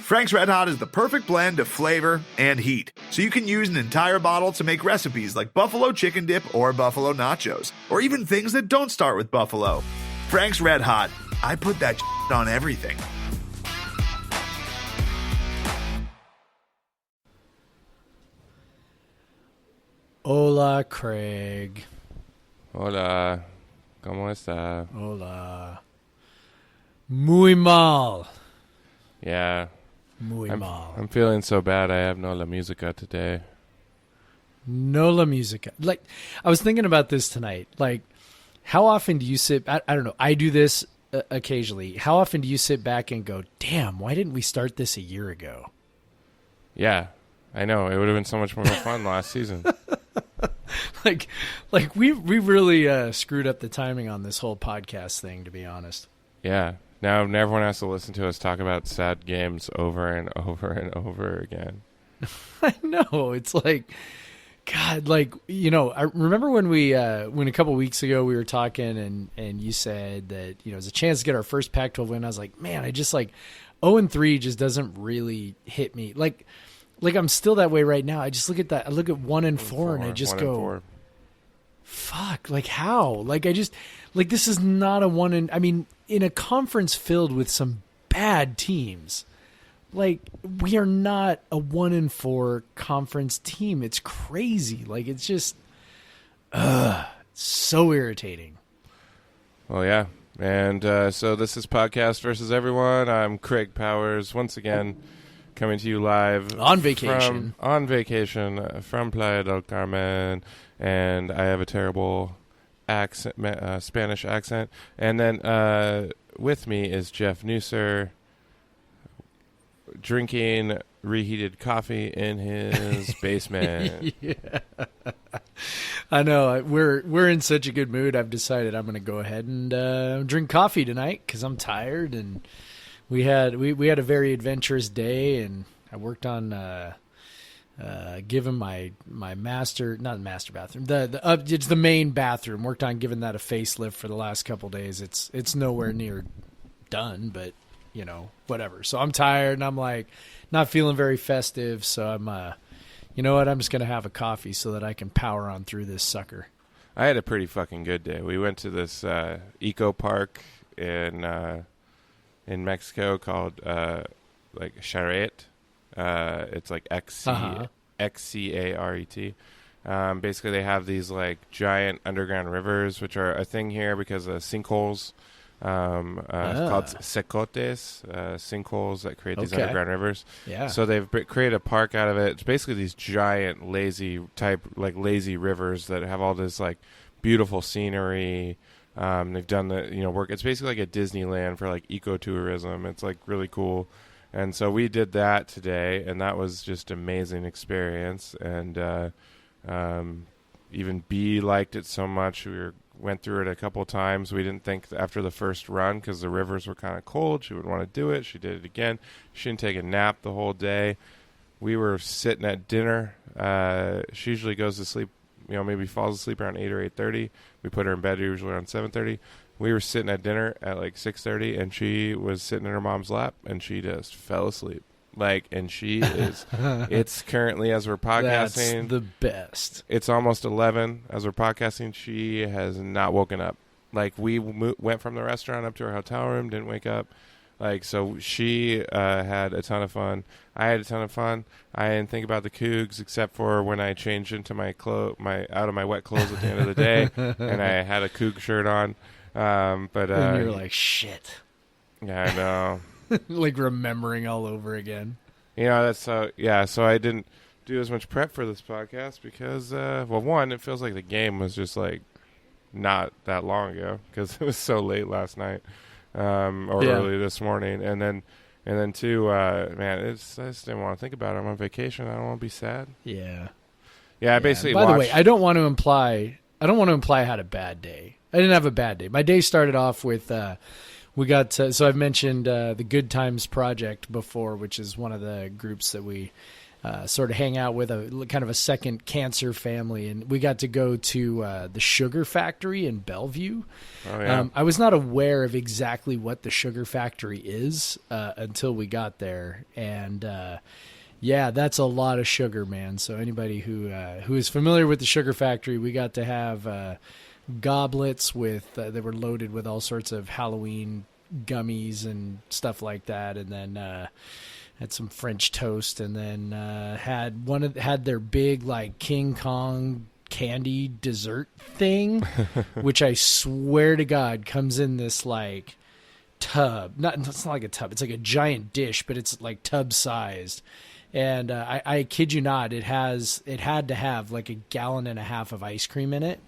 Frank's Red Hot is the perfect blend of flavor and heat, so you can use an entire bottle to make recipes like buffalo chicken dip or buffalo nachos, or even things that don't start with buffalo. Frank's Red Hot, I put that on everything. Hola, Craig. Hola, ¿cómo está? Hola. Muy mal. Yeah. Muy mal. I'm feeling so bad I have no la música today. No la música. Like, I was thinking about this tonight. Like, how often do you sit... I don't know. I do this occasionally. How often do you sit back and go, damn, why didn't we start this a year ago? Yeah, I know. It would have been so much more fun last season. Like we really screwed up the timing on this whole podcast thing, to be honest. Yeah. Now everyone has to listen to us talk about sad games over and over and over again. I know. It's like, God, like, you know, I remember when when a couple weeks ago we were talking and you said that, you know, there's a chance to get our first Pac-12 win. I was like, man, I just like 0-3 just doesn't really hit me. Like I'm still that way right now. I just look at that. I look at 1-4 and I just go, fuck, like how? Like I just, like this is not a I mean, in a conference filled with some bad teams, like we are not a 1-4 conference team. It's crazy. Like it's just, so irritating. Well, yeah. And so this is Podcast versus Everyone. I'm Craig Powers once again. Coming to you live on vacation from Playa del Carmen, and I have a terrible accent, Spanish accent. And then with me is Jeff Nusser, drinking reheated coffee in his basement. Yeah. I know. We're in such a good mood. I've decided I'm going to go ahead and drink coffee tonight because I'm tired and. We had a very adventurous day, and I worked on giving my master bathroom, it's the main bathroom. Worked on giving that a facelift for the last couple days. It's nowhere near done, but you know, whatever. So I'm tired, and I'm like not feeling very festive. So I'm you know what? I'm just gonna have a coffee so that I can power on through this sucker. I had a pretty fucking good day. We went to this eco park in Mexico called like Charret. It's like Xcaret. Basically, they have these like giant underground rivers, which are a thing here because of sinkholes. It's called secotes, sinkholes that create these underground rivers. Yeah. So they've created a park out of it. It's basically these giant lazy rivers that have all this like beautiful scenery. They've done the work. It's basically like a Disneyland for like ecotourism. It's like really cool, and so we did that today, and that was just an amazing experience. And even B liked it so much. Went through it a couple times. We didn't think after the first run because the rivers were kind of cold she would want to do it. She did it again. She didn't take a nap the whole day. We were sitting at dinner. She usually goes to sleep. Maybe falls asleep around 8 or 8:30. We put her in bed usually around 7:30. We were sitting at dinner at like 6:30, and she was sitting in her mom's lap, and she just fell asleep. And she is. It's currently, as we're podcasting, that's the best. It's almost 11 as we're podcasting. She has not woken up. We went from the restaurant up to her hotel room, didn't wake up. So she had a ton of fun. I had a ton of fun. I didn't think about the Cougs except for when I changed into my out of my wet clothes at the end of the day, and I had a Coug shirt on. But and you were like, shit. Yeah, I know. Like remembering all over again. That's so. Yeah, so I didn't do as much prep for this podcast because, one, it feels like the game was just not that long ago because it was so late last night. Early this morning, and then two, man, I just didn't want to think about it. I'm on vacation. I don't want to be sad. Yeah. I basically. By the way, I don't want to imply I had a bad day. I didn't have a bad day. My day started off with we got so I've mentioned the Good Times Project before, which is one of the groups that we sort of hang out with a kind of a second cancer family, and we got to go to the sugar factory in Bellevue. Oh, yeah. I was not aware of exactly what the sugar factory is until we got there, and yeah, that's a lot of sugar, man. So anybody who is familiar with the sugar factory, we got to have goblets with they were loaded with all sorts of Halloween gummies and stuff like that, and then had some French toast, and then had their big like King Kong candy dessert thing, which I swear to God comes in this like tub. It's not like a tub. It's like a giant dish, but it's like tub sized. And I kid you not, it had to have like 1.5 gallons of ice cream in it,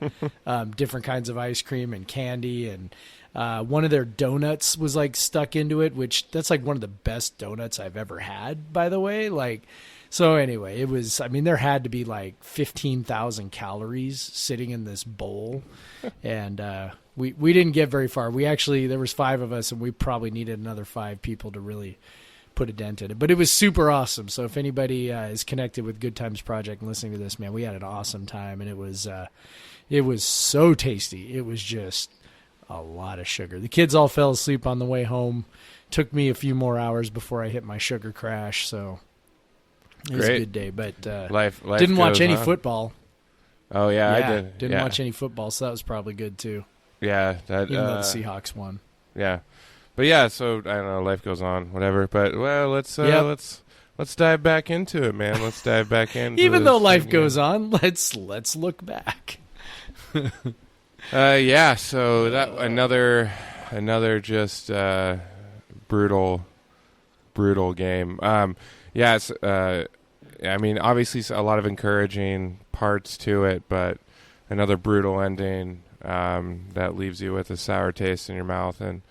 different kinds of ice cream and candy, and one of their donuts was like stuck into it, which that's like one of the best donuts I've ever had, by the way. Like, so anyway, it was. I mean, there had to be like 15,000 calories sitting in this bowl, and we didn't get very far. There was 5 of us, and we probably needed another 5 people to really put a dent in it, but it was super awesome. So if anybody is connected with Good Times Project and listening to this, man, we had an awesome time, and it was so tasty. It was just a lot of sugar. The kids all fell asleep on the way home. Took me a few more hours before I hit my sugar crash. So it was a good day, but life didn't watch any on. Football. Oh yeah, I did. Didn't watch any football, so that was probably good too. Yeah, even though the Seahawks won. Yeah. But yeah, so I don't know, life goes on, whatever. But well, let's dive back into it, man. Let's dive back into even though life goes on, let's look back. Yeah, so that another just brutal game. Yes, I mean, obviously a lot of encouraging parts to it, but another brutal ending that leaves you with a sour taste in your mouth. And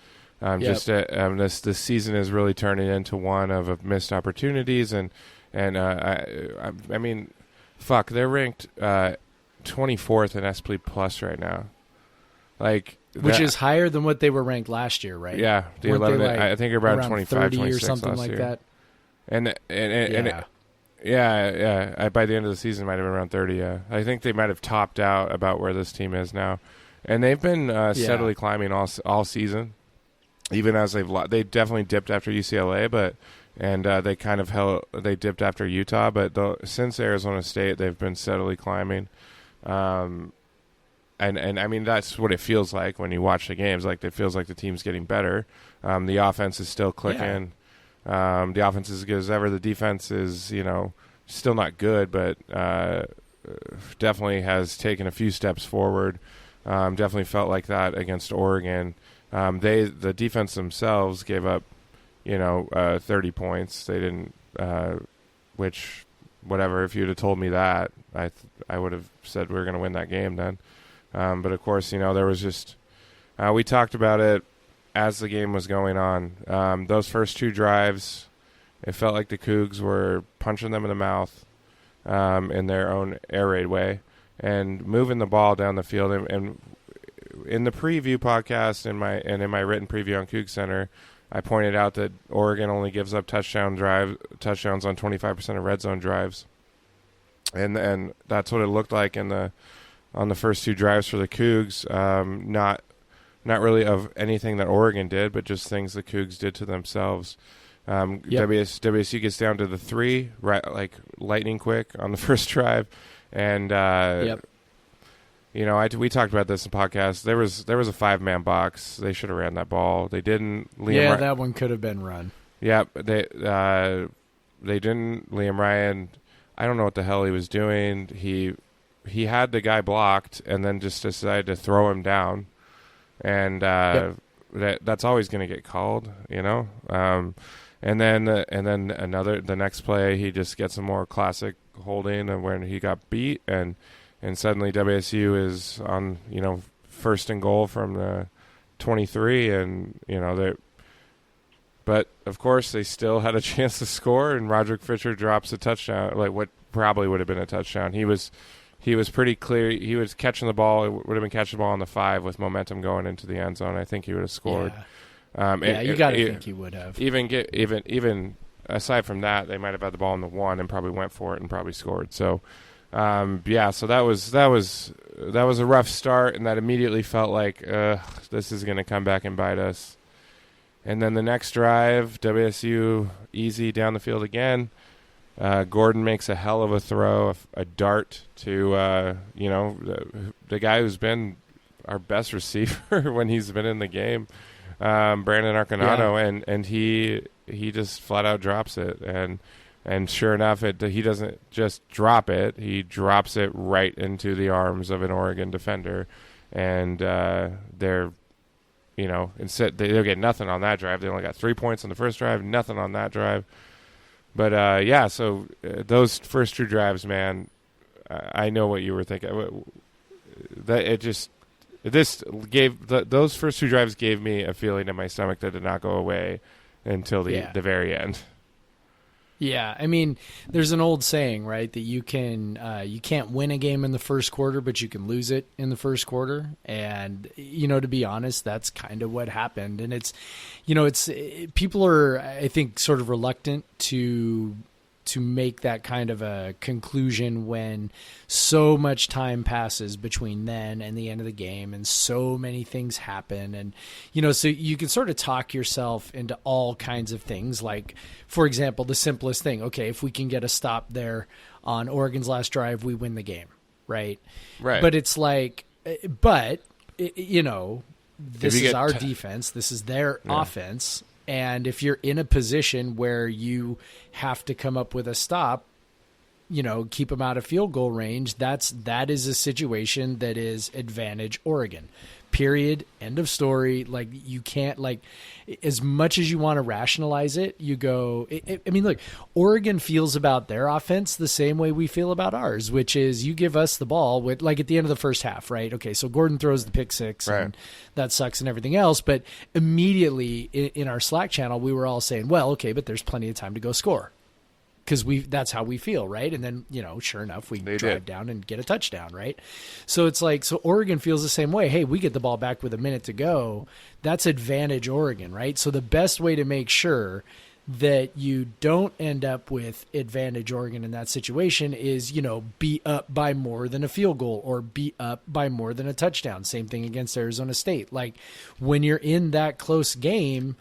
this season is really turning into one of missed opportunities, and I mean, fuck, they're ranked 24th in Esprit Plus right now, which is higher than what they were ranked last year, right? Yeah, the 11. I think around 25, 26 or something last like year. that. Yeah. By the end of the season, it might have been around 30. Yeah, I think they might have topped out about where this team is now, and they've been steadily climbing all season. Even as they definitely dipped after UCLA, they dipped after Utah, but since Arizona State, they've been steadily climbing. And I mean, that's what it feels like when you watch the games. Like, it feels like the team's getting better. The offense is still clicking. Yeah. The offense is as good as ever. The defense is, still not good, but definitely has taken a few steps forward. Definitely felt like that against Oregon. The defense themselves gave up, 30 points. They didn't, which, whatever. If you'd have told me that, I would have said we were going to win that game then. But of course, there was just, we talked about it as the game was going on. Those first 2 drives, it felt like the Cougs were punching them in the mouth, in their own air raid way, and moving the ball down the field. And in the preview podcast, in my written preview on Coug Center, I pointed out that Oregon only gives up touchdowns on 25% of red zone drives, and that's what it looked like on the first 2 drives for the Cougs. Not really of anything that Oregon did, but just things the Cougs did to themselves. WSU gets down to the 3, right, like lightning quick on the first drive, and we talked about this in the podcast. There was a 5-man box. They should have ran that ball. They didn't. That one could have been run. Yeah, they didn't. Liam Ryan, I don't know what the hell he was doing. He had the guy blocked and then just decided to throw him down, and that's always going to get called, And then the next play, he just gets a more classic holding, and when he got beat, and suddenly WSU is on, first and goal from the 23, and but of course they still had a chance to score, and Roderick Fisher drops a touchdown, like what probably would have been a touchdown. He was pretty clear. He was catching the ball. It would have been catching the ball on the 5 with momentum going into the end zone. I think he would have scored. Yeah. You got to think he would have. Even aside from that, they might have had the ball in the 1 and probably went for it and probably scored. So, so that was a rough start, and that immediately felt like this is going to come back and bite us. And then the next drive, WSU easy down the field again. Gordon makes a hell of a throw, a dart to the guy who's been our best receiver when he's been in the game, Brandon Arconato, and he just flat out drops it, and sure enough, he doesn't just drop it; he drops it right into the arms of an Oregon defender, and instead they'll get nothing on that drive. They only got 3 points on the first drive, nothing on that drive. But, so those first 2 drives, man, I know what you were thinking. Those first 2 drives gave me a feeling in my stomach that did not go away until the very end. Yeah, I mean, there's an old saying, right, that you can't win a game in the first quarter, but you can lose it in the first quarter. And, to be honest, that's kind of what happened. And people are, I think, sort of reluctant to make that kind of a conclusion when so much time passes between then and the end of the game and so many things happen. And, so you can sort of talk yourself into all kinds of things. Like, for example, the simplest thing. Okay, if we can get a stop there on Oregon's last drive, we win the game. Right. But it's like, this is our defense. This is their offense. And if you're in a position where you have to come up with a stop, keep them out of field goal range, that is a situation that is advantage Oregon. Period. End of story. Like, you can't, as much as you want to rationalize it, you go, look, Oregon feels about their offense the same way we feel about ours, which is you give us the ball with, at the end of the first half, right? Okay, so Gordon throws the pick 6 and that sucks and everything else. But immediately in our Slack channel, we were all saying, well, okay, but there's plenty of time to go score. Because that's how we feel, right? And then, sure enough, we drive down and get a touchdown, right? So it's like, so Oregon feels the same way. Hey, we get the ball back with a minute to go. That's advantage Oregon, right? So the best way to make sure that you don't end up with advantage Oregon in that situation is, be up by more than a field goal or be up by more than a touchdown. Same thing against Arizona State. Like, when you're in that close game,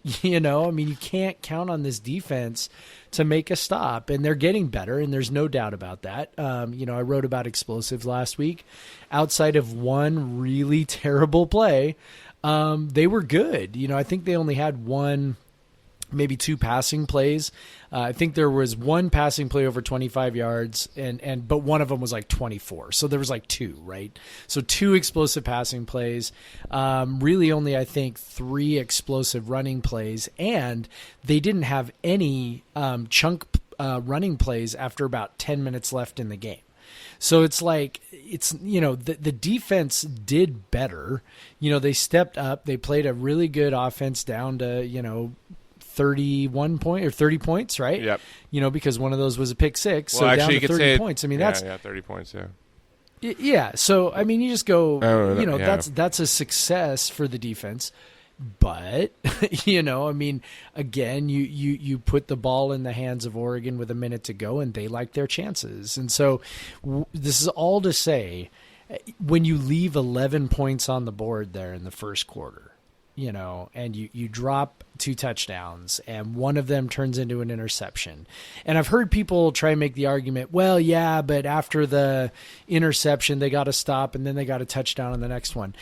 you can't count on this defense to make a stop, and they're getting better, and there's no doubt about that. I wrote about explosives last week. Outside of one really terrible play, they were good. I think they only had maybe 2 passing plays. I think there was 1 passing play over 25 yards, but one of them was 24. So there was 2, right? So 2 explosive passing plays, really only, I think, 3 explosive running plays, and they didn't have any chunk running plays after about 10 minutes left in the game. So it's the defense did better. They stepped up. They played a really good offense down to, 31 point or 30 points, right? Yep. Because one of those was a pick 6. Well, so actually, down you to could 30 say points. that's 30 points, yeah. Yeah. So, you just go, that's a success for the defense. But, again, you put the ball in the hands of Oregon with a minute to go, and they like their chances. And so this is all to say, when you leave 11 points on the board there in the first quarter, and you drop 2 touchdowns and one of them turns into an interception. And I've heard people try and make the argument, well, yeah, but after the interception, they got to stop and then they got a touchdown on the next one.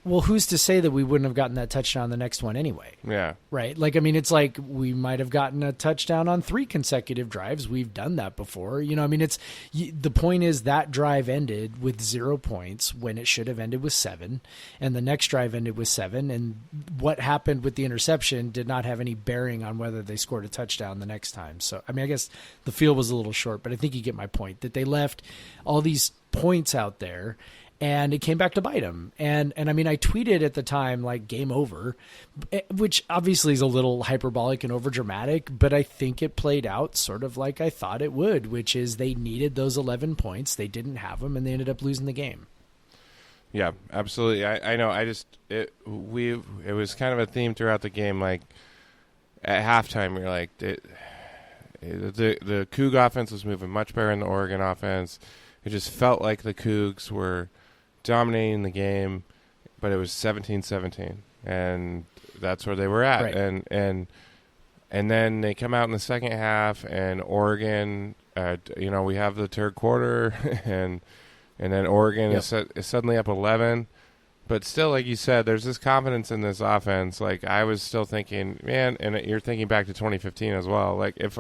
Well, who's to say that we wouldn't have gotten that touchdown on the next one anyway? Yeah. Right? It's like we might have gotten a touchdown on 3 consecutive drives. We've done that before. The point is that drive ended with 0 points when it should have ended with 7. And the next drive ended with 7. And what happened with the interception did not have any bearing on whether they scored a touchdown the next time. So, I guess the field was a little short, but I think you get my point, that they left all these points out there and it came back to bite them. And I tweeted at the time, game over, which obviously is a little hyperbolic and overdramatic, but I think it played out sort of like I thought it would, which is they needed those 11 points. They didn't have them, and they ended up losing the game. Yeah, absolutely. I know. It was kind of a theme throughout the game. at halftime, you're like, the Coug offense was moving much better than the Oregon offense. It just felt like the Cougs were dominating the game, but it was 17-17, and that's where they were at. Right. And then they come out in the second half, and Oregon, we have the third quarter, and then Oregon is suddenly up 11. But still, like you said, there's this confidence in this offense. Like, I was still thinking, man, and you're thinking back to 2015 as well. Like, if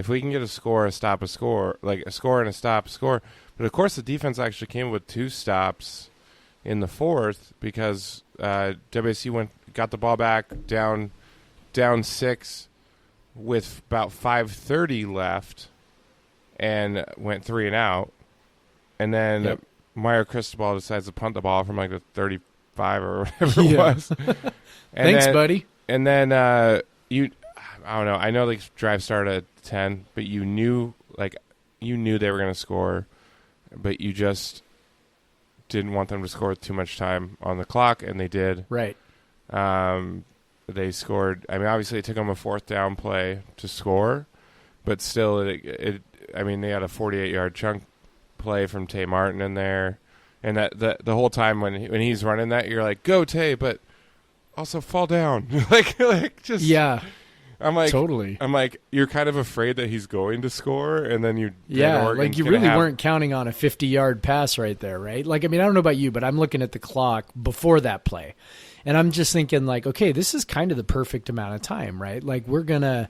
we can get a score, a stop, a score, like a score and a stop, a score. But, of course, the defense actually came with 2 stops in the fourth because WSU got the ball back down 6 with about 5:30 left and went 3 and out. And then Meyer Cristobal decides to punt the ball from like the 35 or whatever it was. Thanks, buddy. And then I don't know. I know the drive started at 10, but you knew they were going to score, but you just didn't want them to score with too much time on the clock, and they did. Right. They scored. I mean, obviously it took them a 4th down play to score, but still, they had a 48-yard chunk play from Tay Martin in there, and that the whole time when he's running that, you're like, go Tay, but also fall down. like just I'm like, totally. I'm like, you're kind of afraid that he's going to score, and then you like you really weren't counting on a 50-yard pass right there, right? Like, I mean, I don't know about you, but I'm looking at the clock before that play, and I'm just thinking like, okay, this is kind of the perfect amount of time, right? Like, we're gonna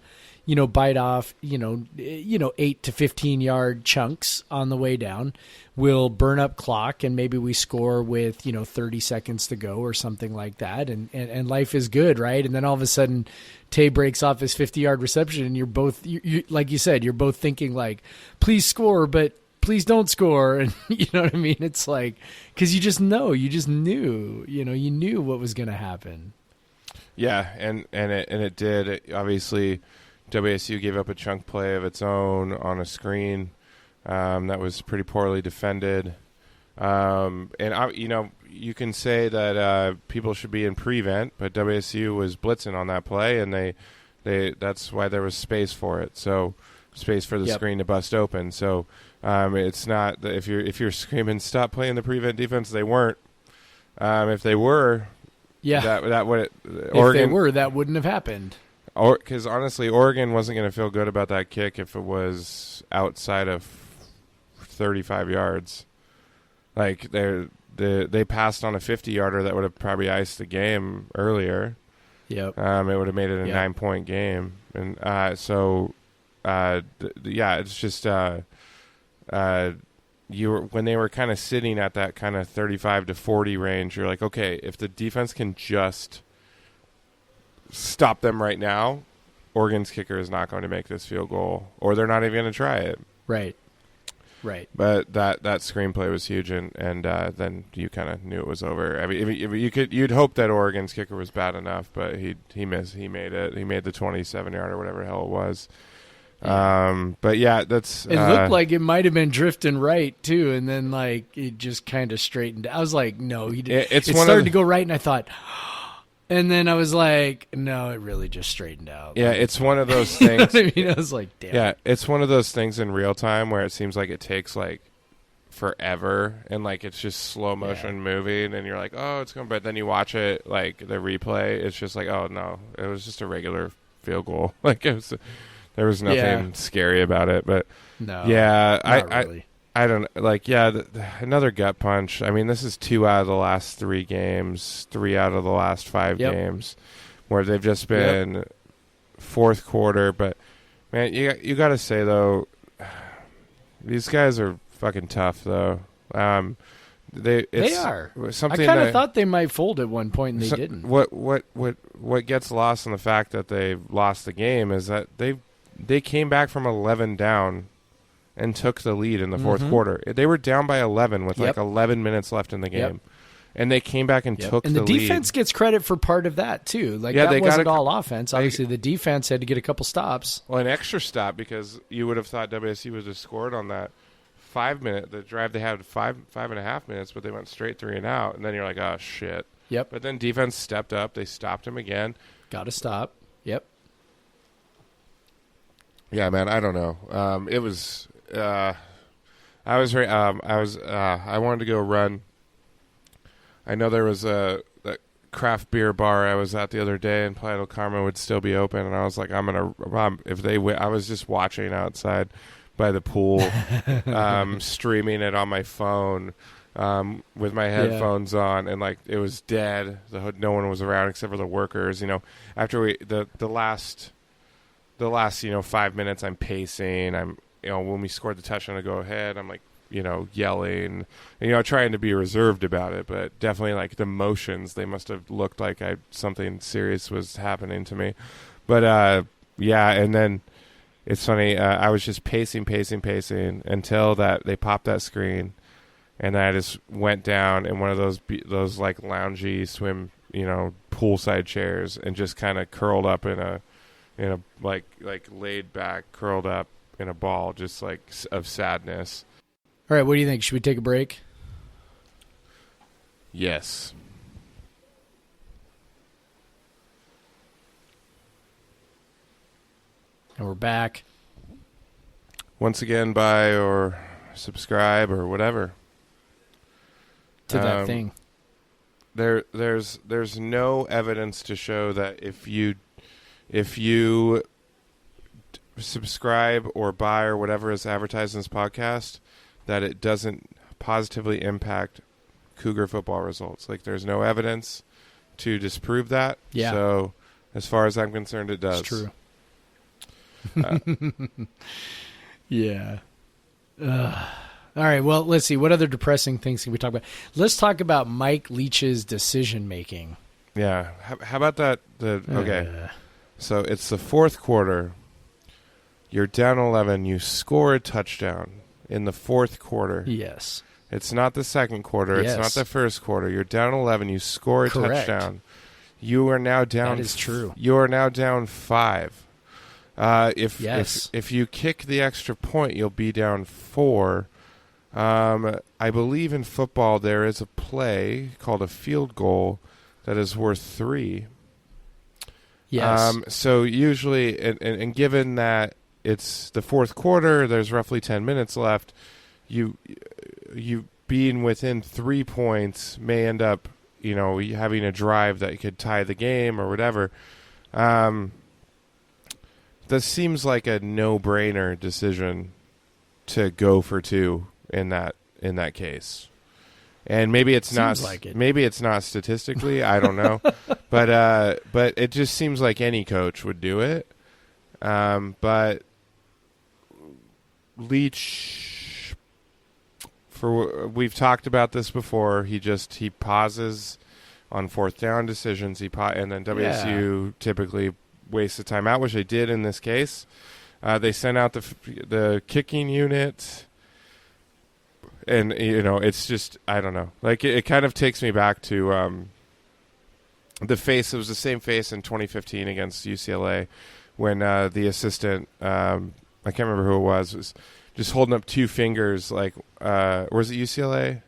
bite off, 8 to 15-yard chunks on the way down. We'll burn up clock, and maybe we score with, 30 seconds to go or something like that, and life is good, right? And then all of a sudden, Tay breaks off his 50-yard reception, and you're both, like you said, you're both thinking like, please score, but please don't score, and you know what I mean? It's like, because you knew what was going to happen. Yeah, and it did. Obviously, WSU gave up a chunk play of its own on a screen that was pretty poorly defended. You can say that people should be in prevent, but WSU was blitzing on that play, and they that's why there was space for it. So space for the screen to bust open. So it's not that if you're screaming stop playing the prevent defense, they weren't. If they were, that would Oregon, if they were, that wouldn't have happened. Because honestly, Oregon wasn't going to feel good about that kick if it was outside of 35 yards. Like they passed on a 50-yarder that would have probably iced the game earlier. Yep. It would have made it a 9-point game, and it's just when they were kind of sitting at that kind of 35 to 40 range, you're like, okay, if the defense can just stop them right now, Oregon's kicker is not going to make this field goal, or they're not even going to try it. Right. But that screenplay was huge, and then you kind of knew it was over. I mean, you'd hope that Oregon's kicker was bad enough, but he missed. He made it. He made the 27-yard or whatever the hell it was. Yeah. But yeah, that's. It looked like it might have been drifting right too, and then like it just kind of straightened. I was like, no, he did. It started to go right, and I thought. And then I was like, no, it really just straightened out. Yeah, it's one of those things. I mean, I was like, damn. Yeah, it's one of those things in real time where it seems like it takes like forever, and like it's just slow motion moving, and you're like, oh, it's going. But then you watch it, like the replay, it's just like, oh no, it was just a regular field goal. Like there was nothing scary about it. But no, really. I don't like. Yeah, another gut punch. I mean, this is 2 out of the last 3 games, 3 out of the last 5 games, where they've just been fourth quarter. But man, you got to say though, these guys are fucking tough though. They are. Something I kind of thought they might fold at one point, and they didn't. What gets lost in the fact that they lost the game is that they came back from 11 down and took the lead in the fourth quarter. They were down by 11 with like 11 minutes left in the game. And they came back and took the lead. And the defense gets credit for part of that, too. Like, that wasn't all offense. Obviously, the defense had to get a couple stops. Well, an extra stop, because you would have thought WSU would have scored on that 5-minute. The drive they had 5.5 minutes, but they went straight 3 and out. And then you're like, oh, shit. Yep. But then defense stepped up. They stopped him again. Got to stop. Yep. Yeah, man. I don't know. It was. I wanted to go run. I know there was that craft beer bar I was at the other day, and Playa del Carmen would still be open, and I was like, if they win. I was just watching outside by the pool, streaming it on my phone, with my headphones on, and like it was dead. No one was around except for the workers. After the last 5 minutes, I'm pacing. When we scored the touchdown to go ahead, I'm like, yelling, trying to be reserved about it, but definitely like the motions, they must have looked like something serious was happening to me. But yeah, and then it's funny, I was just pacing until that they popped that screen, and I just went down in one of those like loungy swim, poolside chairs, and just kind of curled up in a like laid back, curled up in a ball, just like of sadness. All right, what do you think? Should we take a break? Yes. And we're back. Once again, buy or subscribe or whatever. To that thing. There's no evidence to show that if you subscribe or buy or whatever is advertised in this podcast, that it doesn't positively impact Cougar football results. Like, there's no evidence to disprove that. Yeah. So, as far as I'm concerned, it does. It's true. Yeah. All right, well, let's see. What other depressing things can we talk about? Let's talk about Mike Leach's decision-making. Yeah. How about that? Okay. So, it's the fourth quarter. You're down 11. You score a touchdown in the fourth quarter. Yes. It's not the second quarter. Yes. It's not the first quarter. You're down 11. You score a touchdown. You are now down. That is true. You are now down 5. If you kick the extra point, you'll be down 4. I believe in football there is a play called a field goal that is worth 3. Yes. So usually, and given that it's the fourth quarter, there's roughly 10 minutes left, you being within 3 points may end up, having a drive that could tie the game or whatever. This seems like a no-brainer decision to go for 2 in that case. And maybe it's not. Like it. Maybe it's not statistically. I don't know, but it just seems like any coach would do it. But Leach, we've talked about this before. He pauses on fourth down decisions. And then WSU typically wastes the timeout, which they did in this case. They sent out the kicking unit. And, it's just, I don't know. Like, it kind of takes me back to the face. It was the same face in 2015 against UCLA when the assistant, I can't remember who it was just holding up 2 fingers. Like, was it UCLA?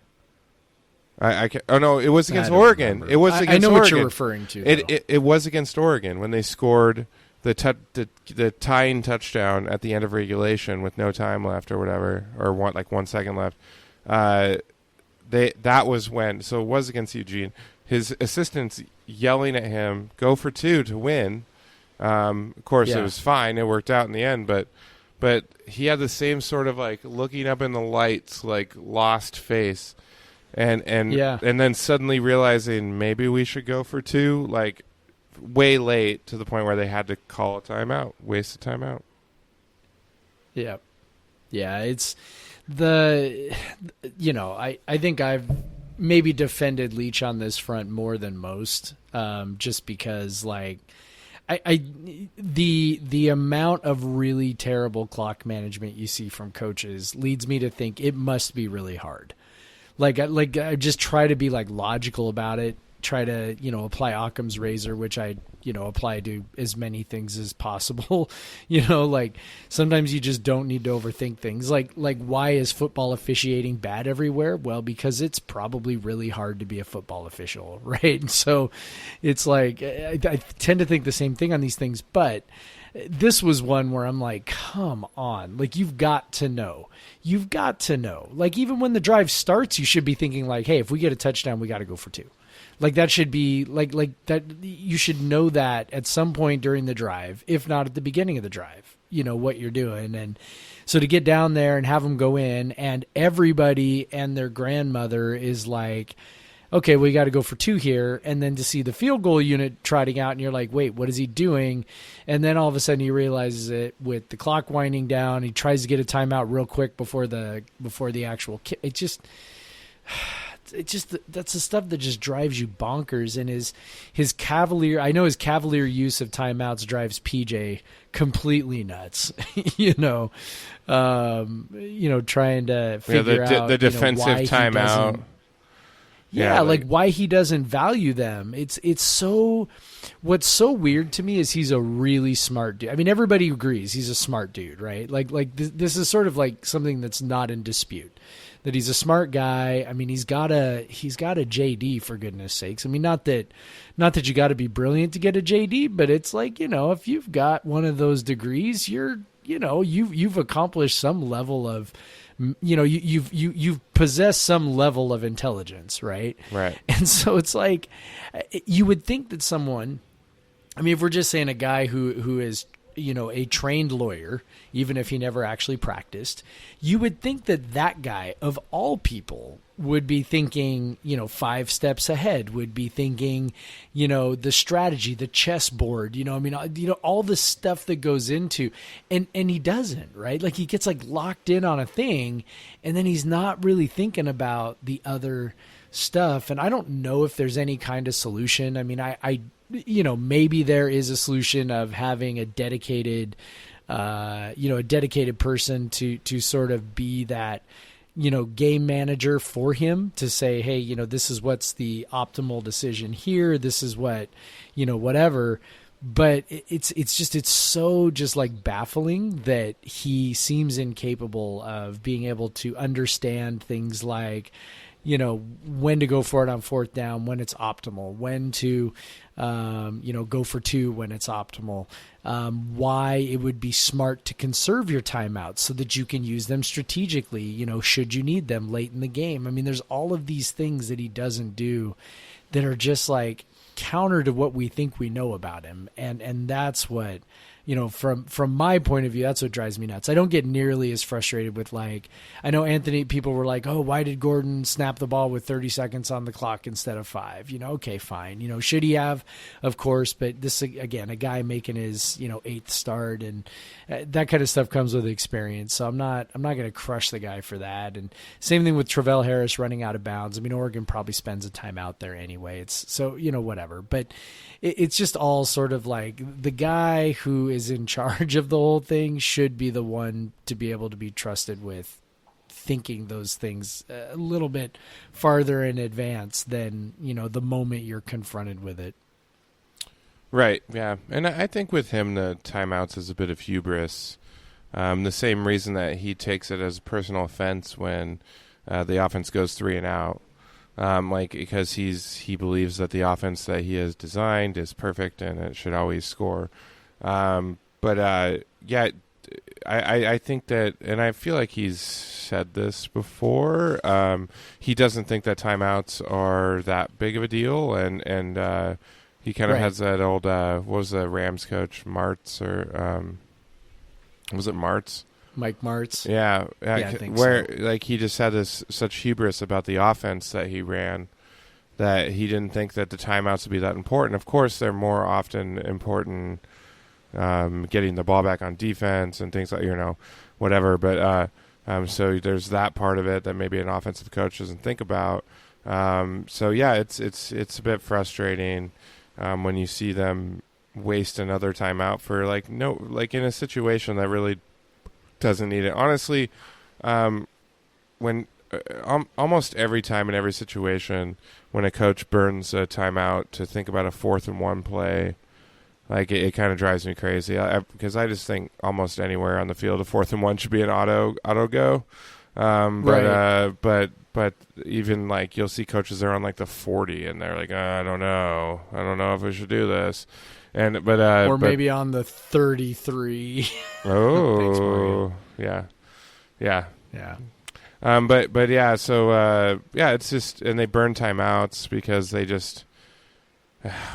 I can't, oh, no, it was against Oregon. Remember. It was against Oregon. I know what you're referring to. It was against Oregon when they scored the tying touchdown at the end of regulation with no time left or whatever, or 1 second left. That was when, so it was against Eugene. His assistants yelling at him, "Go for 2 to win." Of course, It was fine. It worked out in the end, but he had the same sort of like looking up in the lights, like lost face, and then suddenly realizing maybe we should go for 2, like way late to the point where they had to call a timeout, waste a timeout. Yeah, it's. I think I've maybe defended Leach on this front more than most, just because like the amount of really terrible clock management you see from coaches leads me to think it must be really hard. Like I just try to be like logical about it, try to, apply Occam's razor, which I, apply to as many things as possible. Like sometimes you just don't need to overthink things. Like why is football officiating bad everywhere? Well, because it's probably really hard to be a football official, right? And so it's like I tend to think the same thing on these things, but this was one where I'm like, come on, like you've got to know. Like even when the drive starts, you should be thinking like, hey, if we get a touchdown, we got to go for 2. Like that should be like that. You should know that at some point during the drive, if not at the beginning of the drive, what you're doing. And so to get down there and have them go in, and everybody and their grandmother is like, okay, we got to go for 2 here. And then to see the field goal unit trotting out and you're like, wait, what is he doing? And then all of a sudden he realizes it with the clock winding down. He tries to get a timeout real quick before the actual kick. It just that's the stuff that just drives you bonkers. And his cavalier, I know his cavalier use of timeouts drives PJ completely nuts, trying to figure out the defensive timeout. Yeah, like why he doesn't value them. It's so. What's so weird to me is he's a really smart dude. I mean, everybody agrees he's a smart dude, right? Like this is sort of like something that's not in dispute. That he's a smart guy. I mean, he's got a JD, for goodness sakes. I mean, not that you got to be brilliant to get a JD, but it's like, if you've got one of those degrees, you've accomplished some level of. You've possessed some level of intelligence, right? Right. And so it's like, you would think that someone, I mean, if we're just saying a guy who is, a trained lawyer, even if he never actually practiced, you would think that guy of all people would be thinking, 5 steps ahead, would be thinking, the strategy, the chessboard, all the stuff that goes into, and he doesn't, right? Like he gets like locked in on a thing and then he's not really thinking about the other stuff. And I don't know if there's any kind of solution. I mean, I maybe there is a solution of having a dedicated person to sort of be that, game manager for him to say, hey, this is what's the optimal decision here. This is what, whatever. But it's so just like baffling that he seems incapable of being able to understand things like, when to go for it on 4th down, when it's optimal, when to, go for 2 when it's optimal, why it would be smart to conserve your timeouts so that you can use them strategically, should you need them late in the game. I mean, there's all of these things that he doesn't do that are just like counter to what we think we know about him. And that's what, from my point of view, that's what drives me nuts. I don't get nearly as frustrated with like, I know Anthony, people were like, oh, why did Gordon snap the ball with 30 seconds on the clock instead of 5? Okay, fine. Should he have? Of course. But this, again, a guy making his, 8th start and that kind of stuff comes with experience. So I'm not going to crush the guy for that. And same thing with Travell Harris running out of bounds. I mean, Oregon probably spends a time out there anyway. It's so, whatever. But it's just all sort of like the guy who is in charge of the whole thing should be the one to be able to be trusted with thinking those things a little bit farther in advance than, the moment you're confronted with it. Right, yeah. And I think with him, the timeouts is a bit of hubris. The same reason that he takes it as a personal offense when the offense goes 3 and out. Because he believes that the offense that he has designed is perfect and it should always score. I think that, and I feel like he's said this before, he doesn't think that timeouts are that big of a deal, and he kind of has that old, what was the Rams coach, Martz, or was it Martz? Mike Martz. Yeah, I think where so. Like he just had such hubris about the offense that he ran that he didn't think that the timeouts would be that important. Of course, they're more often important getting the ball back on defense and things like, whatever. But so there's that part of it that maybe an offensive coach doesn't think about. It's a bit frustrating when you see them waste another timeout for in a situation that really doesn't need it. Honestly, when almost every time in every situation when a coach burns a timeout to think about a 4th-and-1 play, like it kind of drives me crazy because I just think almost anywhere on the field a 4th-and-1 should be an auto go. But even like you'll see coaches there on like the 40 and they're like, I don't know if we should do this. Or maybe on the 33. Oh, Thanks, yeah. But yeah, so it's just, and they burn timeouts because they just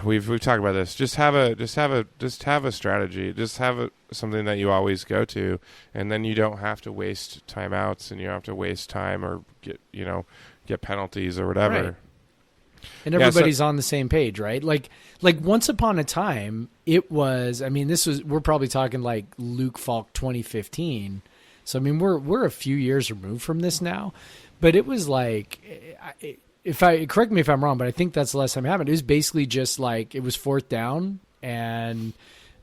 we've talked about this. Just have a strategy. Just have something that you always go to, and then you don't have to waste timeouts, and you don't have to waste time or get penalties or whatever. Right. And everybody's on the same page, right? Like once upon a time, it was. I mean, we're probably talking like Luke Falk 2015. So I mean, we're a few years removed from this now, but it was like, correct me if I'm wrong, but I think that's the last time it happened. It was basically just like it was 4th down, and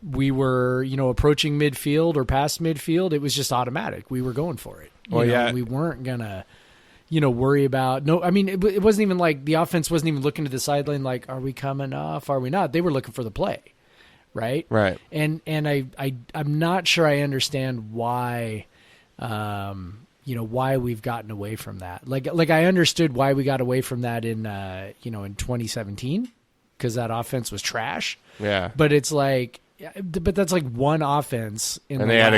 we were approaching midfield or past midfield. It was just automatic. We were going for it. We weren't gonna worry about no. I mean, it wasn't even like the offense wasn't even looking to the sideline like, are we coming off? Are we not? They were looking for the play, right? Right. And I'm not sure I understand why. Why we've gotten away from that. Like I understood why we got away from that in 2017 because that offense was trash. Yeah. But it's like, but that's like one offense they had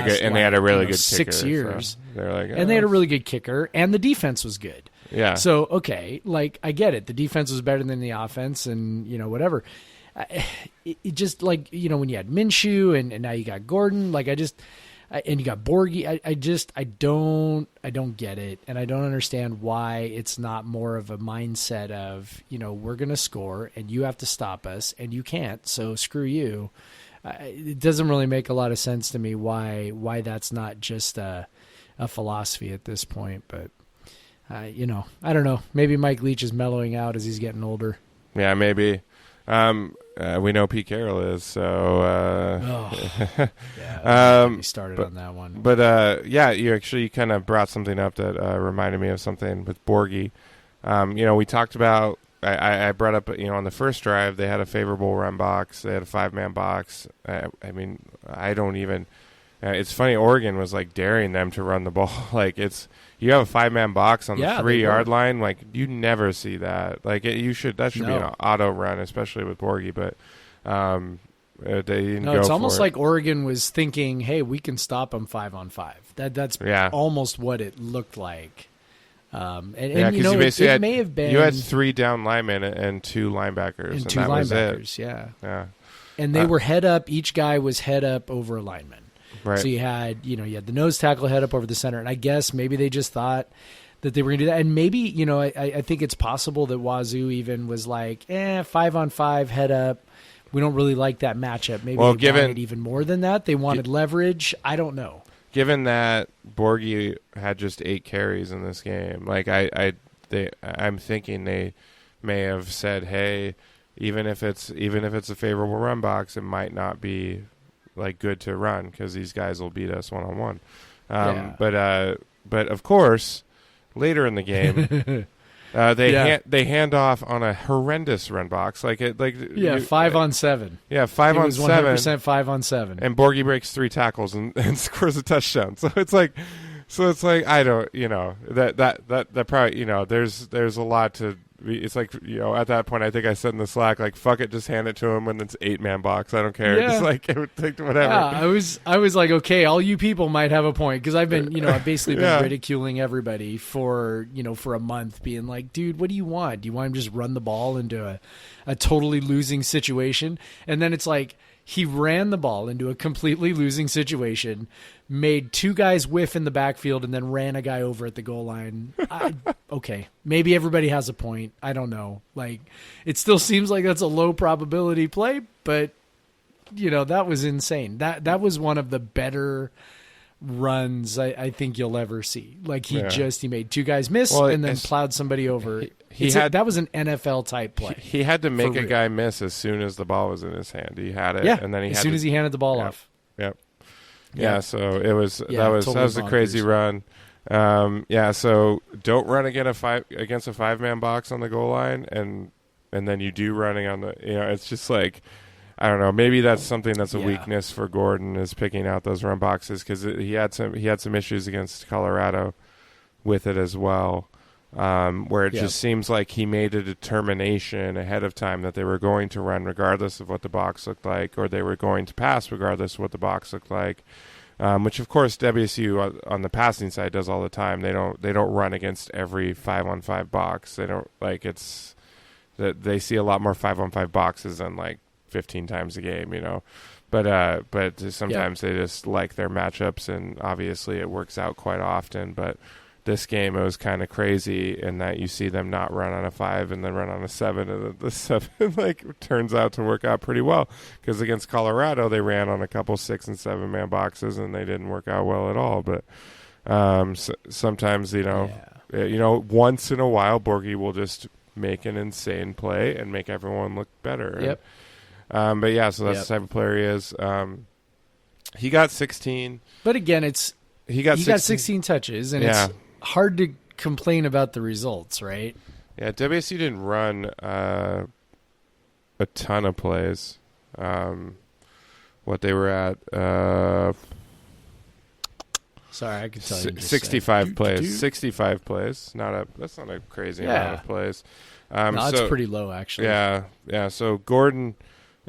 a really good 6 kicker, years. So they're like, and they had a really good kicker, and the defense was good. Yeah. So okay, like I get it. The defense was better than the offense, and whatever. It just like when you had Minshew and now you got Gordon. Like and you got Borgie. I don't get it, and I don't understand why it's not more of a mindset of we're gonna score and you have to stop us and you can't, so screw you. It doesn't really make a lot of sense to me why that's not just a philosophy at this point. But I don't know. Maybe Mike Leach is mellowing out as he's getting older. Yeah, maybe. We know Pete Carroll is, so we started on that one. But you kind of brought something up that reminded me of something with Borgie. We talked about. I brought up, on the first drive they had a favorable run box. They had a 5-man box. I mean, I don't even. It's funny. Oregon was like daring them to run the ball. Like you have a 5-man box on the 3-yard line. Like you never see that. Like that should be an auto run, especially with Borgie. But they didn't go it's for almost it. Like Oregon was thinking, "Hey, we can stop them 5-on-5." That's almost what it looked like. It may have been you had 3 down linemen and 2 linebackers, and that was it. Yeah. And they were head up. Each guy was head up over a lineman. Right. So you had the nose tackle head up over the center, and I guess maybe they just thought that they were going to do that, and maybe I think it's possible that Wazoo even was like, 5-on-5 head up. We don't really like that matchup. Maybe they wanted even more than that. They wanted leverage. I don't know. Given that Borgie had just 8 carries in this game, like I'm thinking they may have said, "Hey, even if it's a favorable run box, it might not be like good to run because these guys will beat us 1-on-1." But of course, later in the game, they hand off on a horrendous run box, 5-on-7. Yeah, 5-on-7. 100% 5-on-7. And Borgie breaks 3 tackles and scores a touchdown. So it's like I don't that probably there's a lot to. It's like at that point I think I said in the Slack like fuck it, just hand it to him when it's 8-man box. I don't care. Yeah. Just like whatever. Yeah, I was like, okay, all you people might have a point because I've been I've basically been ridiculing everybody for for a month, being like, dude, what do you want? Do you want him to just run the ball into a totally losing situation? And then it's like he ran the ball into a completely losing situation, made 2 guys whiff in the backfield, and then ran a guy over at the goal line. Okay, maybe everybody has a point. I don't know. Like, it still seems like that's a low probability play, but that was insane. That was one of the better runs I think you'll ever see. Like he made 2 guys miss and then plowed somebody over. That was an NFL type play. He had to make a guy miss as soon as the ball was in his hand. He had it, and then as soon as he handed the ball off. Yep. Yeah. So it was that was totally a crazy run. Yeah, so don't run against a 5-man box on the goal line, and then you do running on the. It's just like, I don't know. Maybe that's something that's a weakness for Gordon, is picking out those run boxes, because he had some issues against Colorado with it as well, where it just seems like he made a determination ahead of time that they were going to run regardless of what the box looked like, or they were going to pass regardless of what the box looked like. Which of course WSU on the passing side does all the time. They don't run against every 5-on-5 box. They don't it's that they see a lot more 5-on-5 boxes than like 15 times a game, But sometimes they just like their matchups, and obviously it works out quite often. But this game, it was kind of crazy in that you see them not run on a 5 and then run on a 7, and the 7 turns out to work out pretty well, because against Colorado they ran on a couple 6 and 7 man boxes and they didn't work out well at all. But sometimes once in a while Borgie will just make an insane play and make everyone look better. Yep. But yeah, so that's the type of player he is. He got 16, but again, he got 16 touches, and it's hard to complain about the results, right? Yeah, WSU didn't run a ton of plays. What they were at, sorry, I could tell you. 65 plays. 65 plays. That's not a crazy amount of plays. No, it's pretty low, actually. Yeah. So Gordon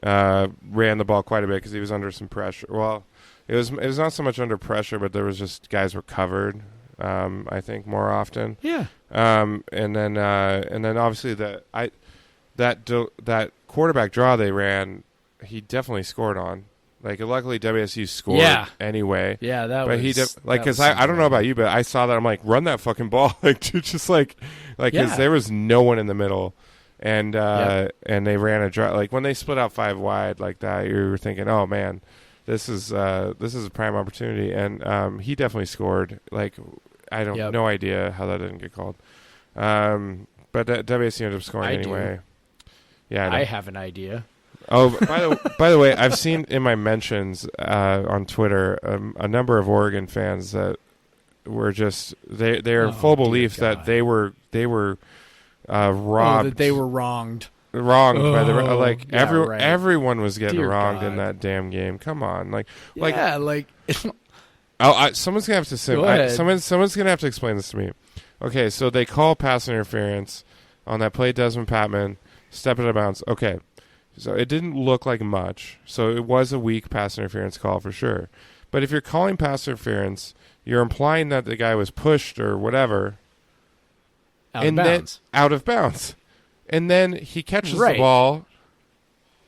ran the ball quite a bit because he was under some pressure. Well, it was not so much under pressure, but there was just guys were covered. I think more often. Yeah. And then obviously that quarterback draw they ran, he definitely scored on. Like, luckily WSU scored anyway. Yeah, that but was. Because I don't know about you, but I saw that, I'm like, run that fucking ball, because there was no one in the middle, and they ran a draw. Like, when they split out 5 wide like that, you were thinking, oh man, this is a prime opportunity, and he definitely scored. Like, I don't no idea how that didn't get called, but WSU ended up scoring anyway. Yeah, I have an idea. Oh, by the way, I've seen in my mentions on Twitter a number of Oregon fans that were just they're in full belief that they were robbed. That they were wronged By the everyone was getting wronged in that damn game. Come on, someone's gonna have to say. Someone's gonna have to explain this to me. Okay, so they call pass interference on that play. Desmond Patman step out of bounds. Okay. So it didn't look like much. So it was a weak pass interference call for sure. But if you're calling pass interference, you're implying that the guy was pushed or whatever. Out of bounds. And then he catches the ball.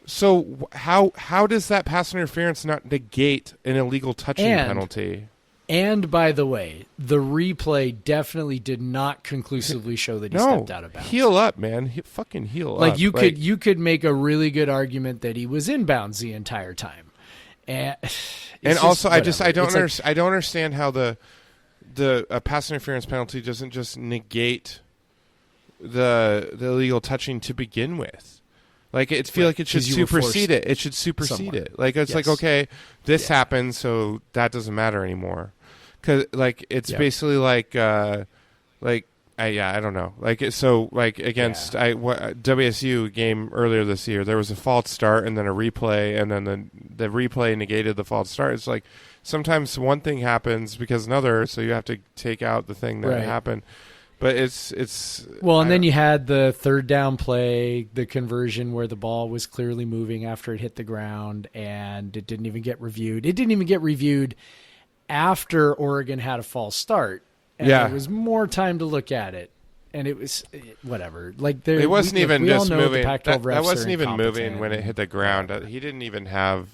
So how does that pass interference not negate an illegal touching penalty? And by the way, the replay definitely did not conclusively show that he stepped out of bounds. Heal up, man. Fucking heal up. You could make a really good argument that he was in bounds the entire time. And also, I don't understand how the pass interference penalty doesn't just negate the illegal touching to begin with. Like, it feels like it should supersede it. It should supersede it. Like, it's like, okay, this happened, so that doesn't matter anymore. Because, it's basically I don't know. Against WSU game earlier this year, there was a false start and then a replay, and then the replay negated the false start. It's like, sometimes one thing happens because another, so you have to take out the thing that happened. But it's well, and then you had the third down play, the conversion where the ball was clearly moving after it hit the ground, and it didn't even get reviewed. It didn't even get reviewed after Oregon had a false start, and there was more time to look at it, and it was whatever. It wasn't even just moving. That wasn't even moving when it hit the ground. He didn't even have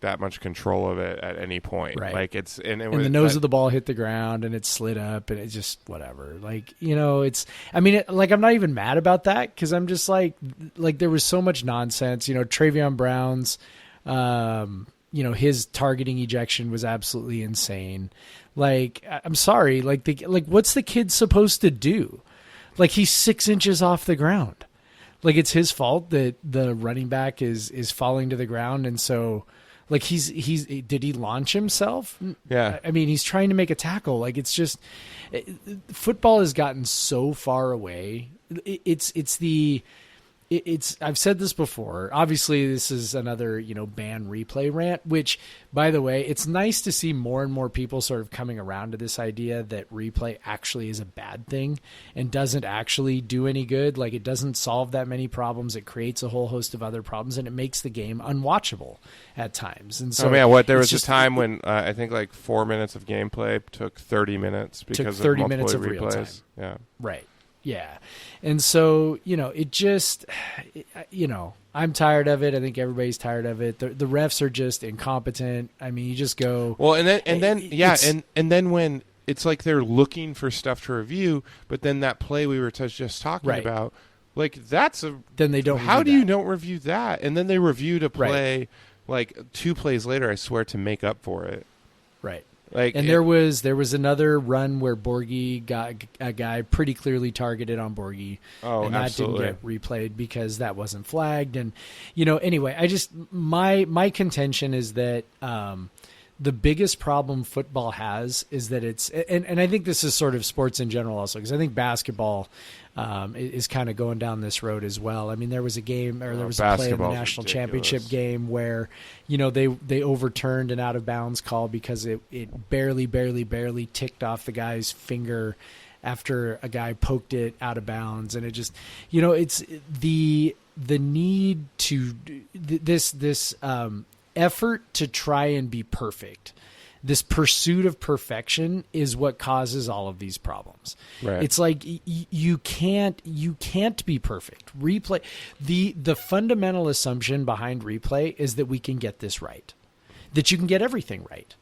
that much control of it at any point. Right. And the nose of the ball hit the ground and it slid up, and it's just whatever. I'm not even mad about that, because I'm just like there was so much nonsense. Travion Brown's, his targeting ejection was absolutely insane. I'm sorry. What's the kid supposed to do? He's 6 inches off the ground. It's his fault that the running back is falling to the ground, and so. Like did he launch himself? Yeah. I mean, he's trying to make a tackle. Like, it's just, football has gotten so far away. I've said this before. Obviously, this is another, ban replay rant, which, by the way, it's nice to see more and more people sort of coming around to this idea that replay actually is a bad thing and doesn't actually do any good. Like, it doesn't solve that many problems. It creates a whole host of other problems, and it makes the game unwatchable at times. And so, there was a time when I think like 4 minutes of gameplay took 30 minutes because of multiple replays. Real time. Yeah. Right. Yeah. And so, I'm tired of it. I think everybody's tired of it. The refs are just incompetent. I mean, you just go. Well, and then when it's like they're looking for stuff to review, but then that play we were just talking about, like then they don't. How do you don't review that? And then they reviewed a play like 2 plays later, I swear, to make up for it. Right. There was another run where Borghi got a guy pretty clearly targeted on Borghi, and that absolutely didn't get replayed because that wasn't flagged. And anyway, I just my contention is that the biggest problem football has is that it's and I think this is sort of sports in general also, because I think basketball is kind of going down this road as well. I mean, there was a game, or there was a play in the national championship game where, they overturned an out of bounds call because it barely ticked off the guy's finger after a guy poked it out of bounds. And it just, it's the need to this effort to try and be perfect. This pursuit of perfection is what causes all of these problems. Right. It's like you can't be perfect. Replay, the fundamental assumption behind replay is that we can get this right, that you can get everything right,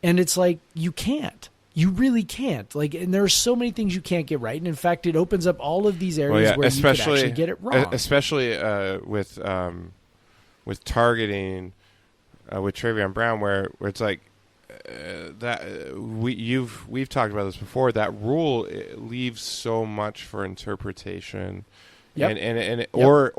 and it's like you can't. You really can't. Like, and there are so many things you can't get right, and in fact, it opens up all of these areas where you could actually get it wrong. Especially with targeting with Travion Brown, where it's like. We've talked about this before. That rule leaves so much for interpretation, yep. or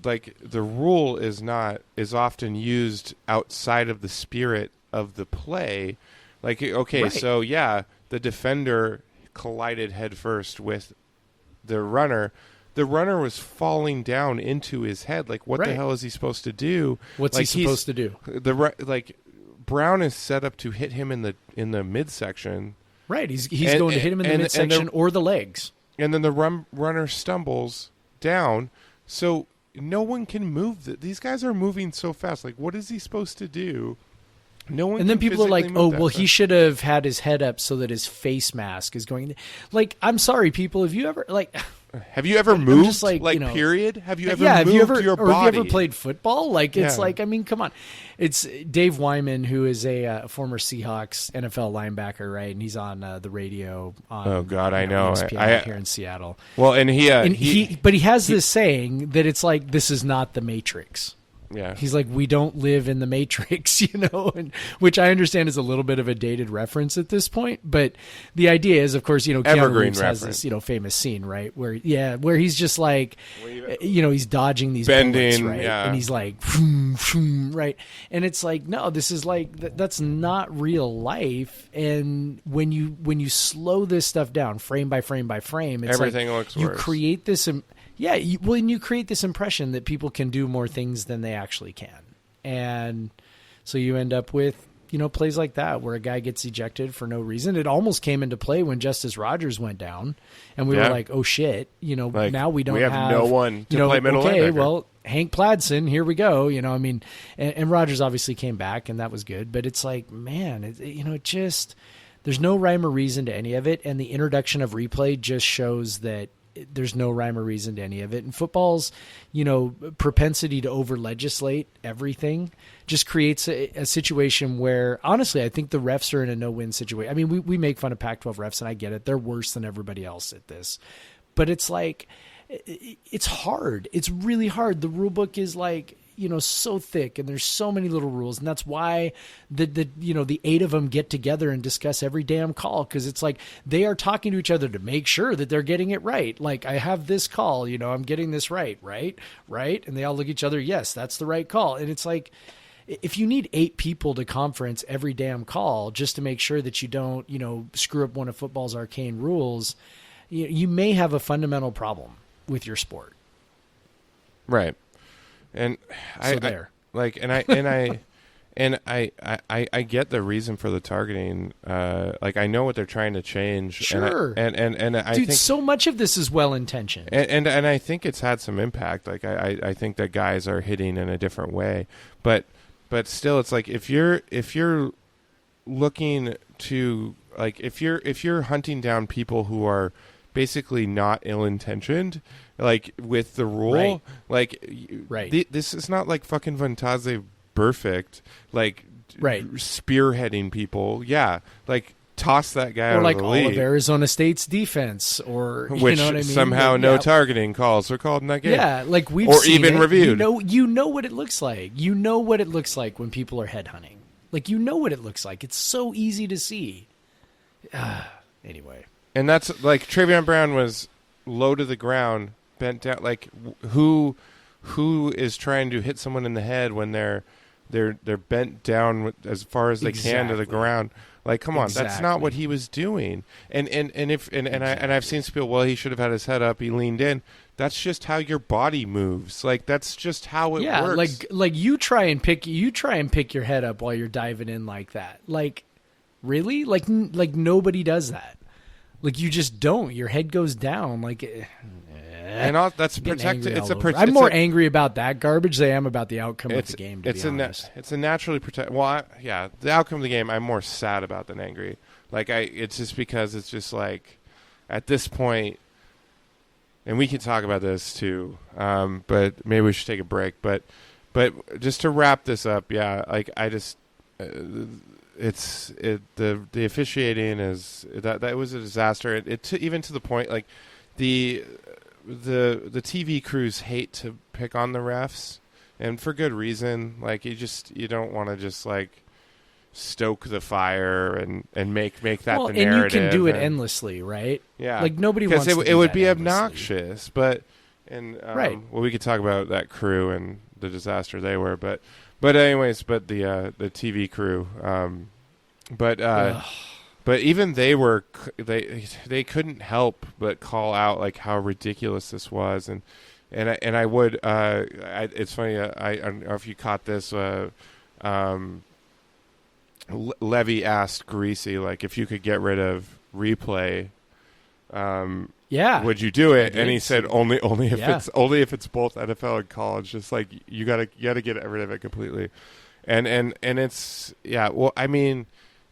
like the rule is often used outside of the spirit of the play. Like, okay, so the defender collided headfirst with the runner. The runner was falling down into his head. Like, what the hell is he supposed to do? What's he supposed to do? Brown is set up to hit him in the midsection. Right. He's going to hit him in the midsection or the legs. And then the runner stumbles down. So no one can move. These guys are moving so fast. Like, what is he supposed to do? No one. And then people are like, "Oh, well, fast. He should have had his head up so that his face mask is going." Like, I'm sorry, people. Have you ever Have you ever moved? Just period. Have you ever have moved you ever, your body? Or have you ever played football? Like, it's like, I mean, come on. It's Dave Wyman, who is a former Seahawks NFL linebacker, right? And he's on the radio. Oh God, I know. ESPN here in Seattle. Well, and he has this saying that it's like, this is not the Matrix. Yeah. He's like, we don't live in the Matrix, and which I understand is a little bit of a dated reference at this point. But the idea is, of course, Keanu Reeves has this, famous scene, right? Where he's just like, he's dodging these bullets, right? Yeah. And he's like, vroom, vroom, right? And it's like, no, this is like, that's not real life. And when you slow this stuff down frame by frame by frame, it's everything like looks you worse. create this. You create this impression that people can do more things than they actually can. And so you end up with, plays like that where a guy gets ejected for no reason. It almost came into play when Justice Rogers went down, and we were like, oh shit, now we don't have no one to play middle linebacker. Okay, well, Hank Pladson, here we go. And Rogers obviously came back, and that was good. But it's like, man, it just, there's no rhyme or reason to any of it. And the introduction of replay just shows that there's no rhyme or reason to any of it. And football's, propensity to over-legislate everything just creates a situation where, honestly, I think the refs are in a no-win situation. I mean, we make fun of Pac-12 refs, and I get it. They're worse than everybody else at this. But it's like, it's hard. It's really hard. The rule book is like, so thick, and there's so many little rules, and that's why the 8 of them get together and discuss every damn call, because it's like they are talking to each other to make sure that they're getting it right. Like, I have this call, I'm getting this right, and they all look at each other. Yes, that's the right call. And it's like, if you need 8 people to conference every damn call just to make sure that you don't, screw up one of football's arcane rules, you may have a fundamental problem with your sport. Right. And I get the reason for the targeting. I know what they're trying to change. Sure. And I think so much of this is well intentioned. And I think it's had some impact. Like, I think that guys are hitting in a different way, but still, it's like if you're looking to, like, if you're hunting down people who are basically not ill-intentioned, like, with the rule, this is not like fucking Vantaze Perfect, like, spearheading people. Yeah, like, toss that guy out of the league. All of Arizona State's defense, or which somehow no targeting calls are called in that game. Yeah, like we've or seen even it. reviewed. You know what it looks like. You know what it looks like when people are headhunting. Like, you know what it looks like. It's so easy to see. Anyway, and that's like Travion Brown was low to the ground, bent down. Like, who is trying to hit someone in the head when they're bent down as far as they can to the ground? Like, come on, that's not what he was doing. And I've seen people, well, he should have had his head up, he leaned in. That's just how your body moves. Like, that's just how it works. Yeah, like you try and pick your head up while you're diving in like that. Like, really? Like nobody does that. Like, you just don't. Your head goes down. Like, and that's protected. I'm more angry about that garbage than I am about the outcome of the game. To be honest, it's a naturally protected. Well, the outcome of the game, I'm more sad about than angry. Like, it's just because it's just like, at this point, and we can talk about this too, but maybe we should take a break. But just to wrap this up, like, I just. The officiating is that was a disaster. Even to the point, like, the TV crews hate to pick on the refs, and for good reason. Like, you don't want to just, like, stoke the fire and make that the narrative. And you can do it endlessly, right? Yeah, like, nobody wants to do it would that be endlessly. Obnoxious, but right. Well, we could talk about that crew and the disaster they were, but anyways, the TV crew, but even they couldn't help but call out, like, how ridiculous this was, and I would it's funny, I don't know if you caught this. Levy asked Greasy, like, if you could get rid of replay, would you do it? And he said only if it's both NFL and college. Just like, you gotta get rid of it completely. And it's well, I mean,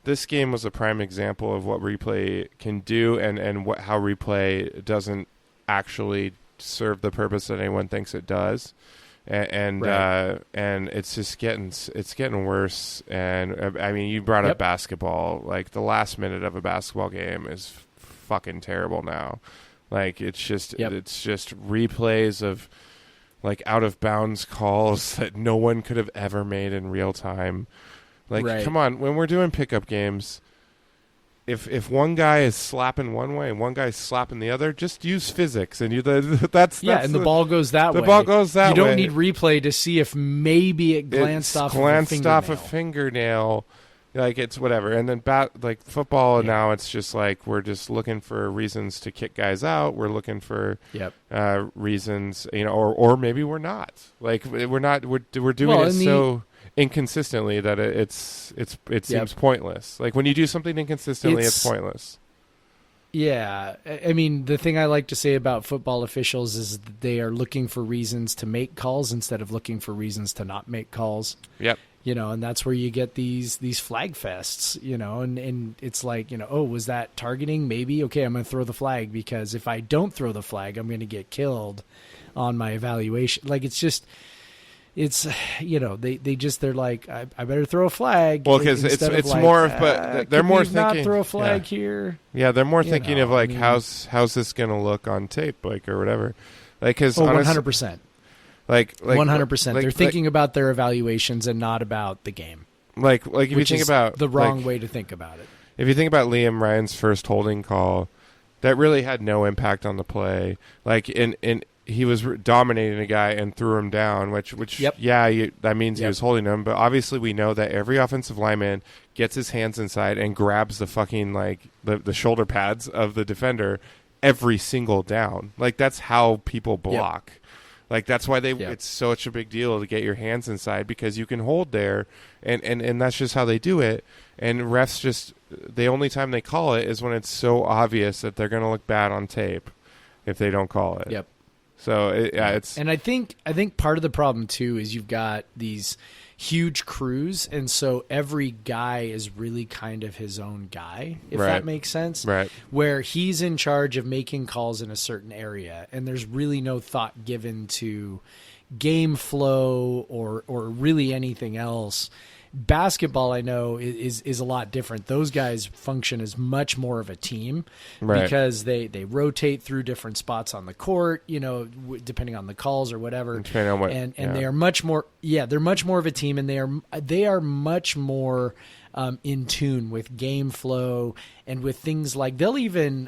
this game was a prime example of what replay can do, and how replay doesn't actually serve the purpose that anyone thinks it does. And it's just getting worse. And I mean, you brought up basketball. Like, the last minute of a basketball game is fucking terrible now. Like, it's just replays of, like, out of bounds calls that no one could have ever made in real time. Like, come on, when we're doing pickup games, if one guy is slapping one way and one guy's slapping the other, just use physics, and the ball goes that way. The ball goes that way. You don't need replay to see if maybe it glanced off a fingernail. Like, it's whatever. And then like football now, it's just like, we're just looking for reasons to kick guys out. We're looking for reasons, or maybe we're not. Like, we're not. We're doing it so inconsistently that it seems pointless. Like, when you do something inconsistently, it's pointless. Yeah, I mean, the thing I like to say about football officials is that they are looking for reasons to make calls instead of looking for reasons to not make calls. Yep. And that's where you get these flag fests, and it's like, oh, was that targeting? Maybe. Okay, I'm going to throw the flag, because if I don't throw the flag, I'm going to get killed on my evaluation. Like, they're like, I better throw a flag. Well, because it's like, more of, but they're more thinking, not throw a flag here. Yeah, they're more thinking of, like, how's this going to look on tape, like, or whatever. Like, because 100%. Like 100%. They're thinking about their evaluations and not about the game. Like if you think about the wrong way to think about it. If you think about Liam Ryan's first holding call, that really had no impact on the play. Like he was dominating a guy and threw him down, which that means he was holding him. But obviously we know that every offensive lineman gets his hands inside and grabs the fucking the shoulder pads of the defender every single down. Like that's how people block. Like that's why it's such a big deal to get your hands inside, because you can hold there, and that's just how they do it. And refs the only time they call it is when it's so obvious that they're going to look bad on tape if they don't call it. Yep. So it's and I think part of the problem too is you've got these huge crews, and so every guy is really kind of his own guy, if that makes sense. Right. Where he's in charge of making calls in a certain area, and there's really no thought given to game flow or really anything else. Basketball, I know, is a lot different. Those guys function as much more of a team because they rotate through different spots on the court, depending on the calls or whatever. Depending on what, and they are much more, they're much more of a team, and they are much more in tune with game flow and with things like they'll even,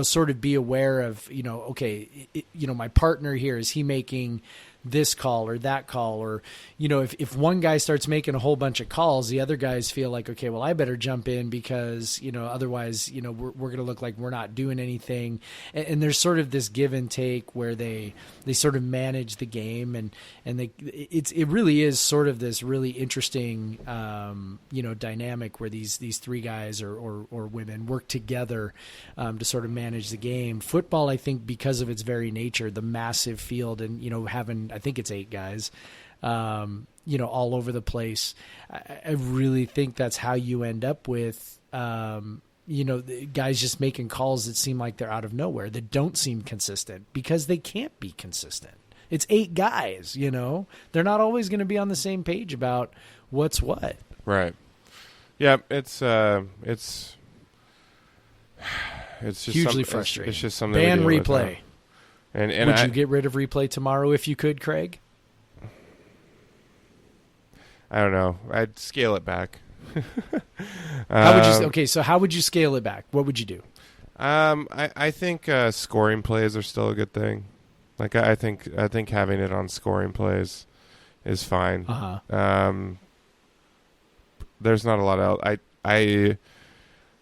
sort of be aware of, my partner here, is he making this call or that call, or if one guy starts making a whole bunch of calls, the other guys feel like, okay, well, I better jump in because otherwise we're going to look like we're not doing anything, and there's sort of this give and take where they sort of manage the game, and it really is sort of this really interesting dynamic where these three guys or women work together to sort of manage the game. Football, I think, because of its very nature, the massive field, and having, I think it's 8 guys, all over the place. I really think that's how you end up with, the guys just making calls that seem like they're out of nowhere, that don't seem consistent, because they can't be consistent. It's 8 guys, they're not always going to be on the same page about what's what. Right. Yeah. It's just hugely frustrating. It's just something. Ban replay. And would you get rid of replay tomorrow if you could, Craig? I don't know. I'd scale it back. How would you? Okay, so how would you scale it back? What would you do? I think scoring plays are still a good thing. Like I think having it on scoring plays is fine. There's not a lot else.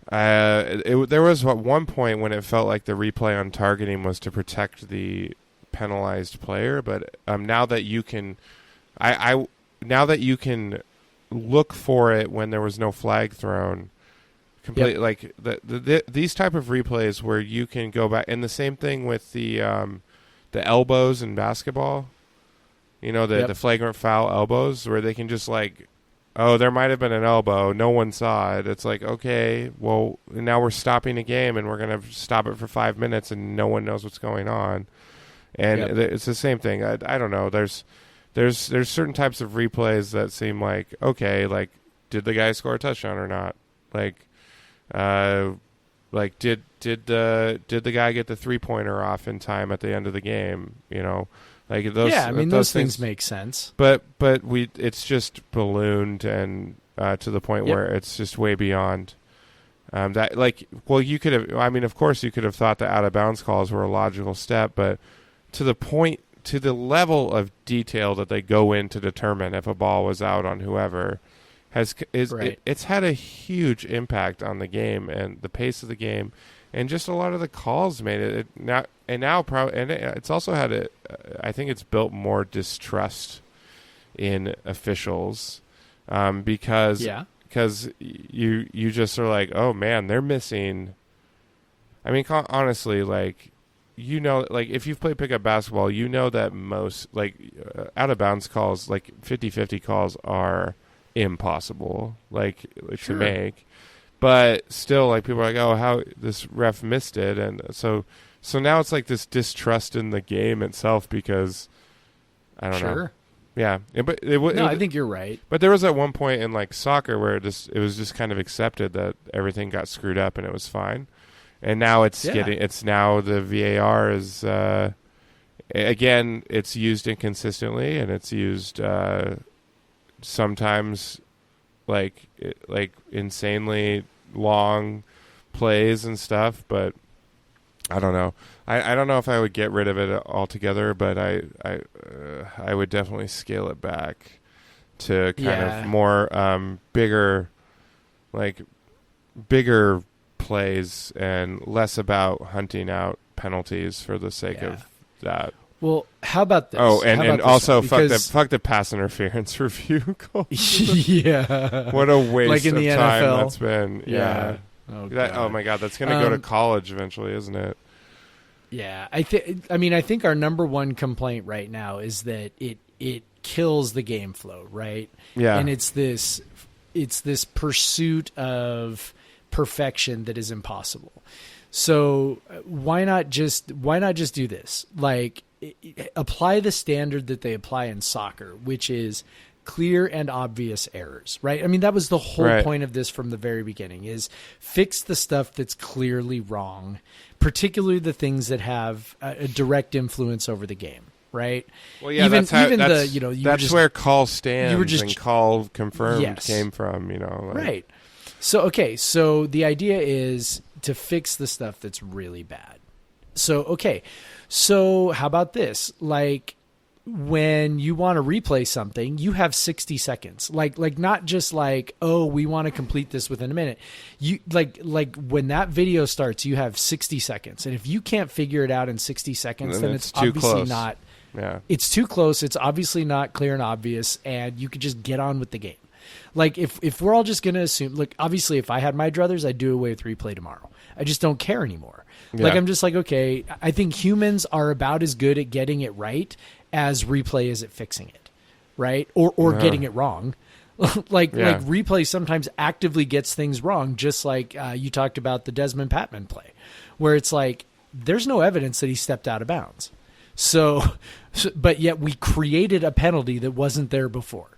There was at one point when it felt like the replay on targeting was to protect the penalized player, but now that you can, now that you can look for it when there was no flag thrown, like these type of replays where you can go back, and the same thing with the elbows in basketball, the flagrant foul elbows, where they can just like, oh, there might have been an elbow, no one saw it. It's like, okay, well, now we're stopping a game, and we're going to stop it for 5 minutes, and no one knows what's going on. And it's the same thing. I don't know. There's certain types of replays that seem like, okay, like, did the guy score a touchdown or not? Like did the guy get the 3-pointer off in time at the end of the game? Like those. Yeah, I mean, those things make sense. But it's just ballooned, and to the point where it's just way beyond that. Like, well, you could have. I mean, of course, you could have thought that out of bounds calls were a logical step, but to the level of detail that they go in to determine if a ball was out on whoever it's had a huge impact on the game and the pace of the game, and just a lot of the calls made it now. And it's also had I think it's built more distrust in officials, because you just are like, oh man, they're missing. I mean, honestly, like, like if you've played pickup basketball, that most out of bounds calls, like 50-50 calls, are impossible, to make. But still, like, people are like, oh, how this ref missed it, and so now it's like this distrust in the game itself, because I don't know. Yeah, I think you're right. But there was at one point in like soccer where it was just kind of accepted that everything got screwed up and it was fine, and now it's now the VAR is again, it's used inconsistently, and it's used sometimes like insanely long plays and stuff. But I don't know. I don't know if I would get rid of it altogether, but I would definitely scale it back to kind of more bigger plays and less about hunting out penalties for the sake of that. Well, how about this? Oh, and also fuck the pass interference review call. Yeah. What a waste like in of the time NFL. that's been. Yeah. Oh my God, that's going to go to college eventually, isn't it? Yeah, I think our number one complaint right now is that it kills the game flow, right? Yeah. And it's this pursuit of perfection that is impossible. So why not just do this? Like, apply the standard that they apply in soccer, which is clear and obvious errors, right? I mean, that was the whole point of this from the very beginning, is fix the stuff that's clearly wrong, particularly the things that have a direct influence over the game, right? Well, yeah, that's where call stands and call confirmed came from, Right. So the idea is to fix the stuff that's really bad. So how about this? Like, when you want to replay something, you have 60 seconds. Like not just like, oh, we want to complete this within a minute. You like when that video starts, you have 60 seconds. And if you can't figure it out in 60 seconds, then it's too obviously close. not. Yeah. It's too close. It's obviously not clear and obvious, and you could just get on with the game. Like, if we're all just going to assume, look, obviously if I had my druthers, I'd do away with replay tomorrow. I just don't care anymore. Yeah. Like, I'm just like, okay, I think humans are about as good at getting it right as replay is at fixing it, right? Or getting it wrong. like replay sometimes actively gets things wrong, just like you talked about the Desmond Patman play, where it's like there's no evidence that he stepped out of bounds. So but yet we created a penalty that wasn't there before.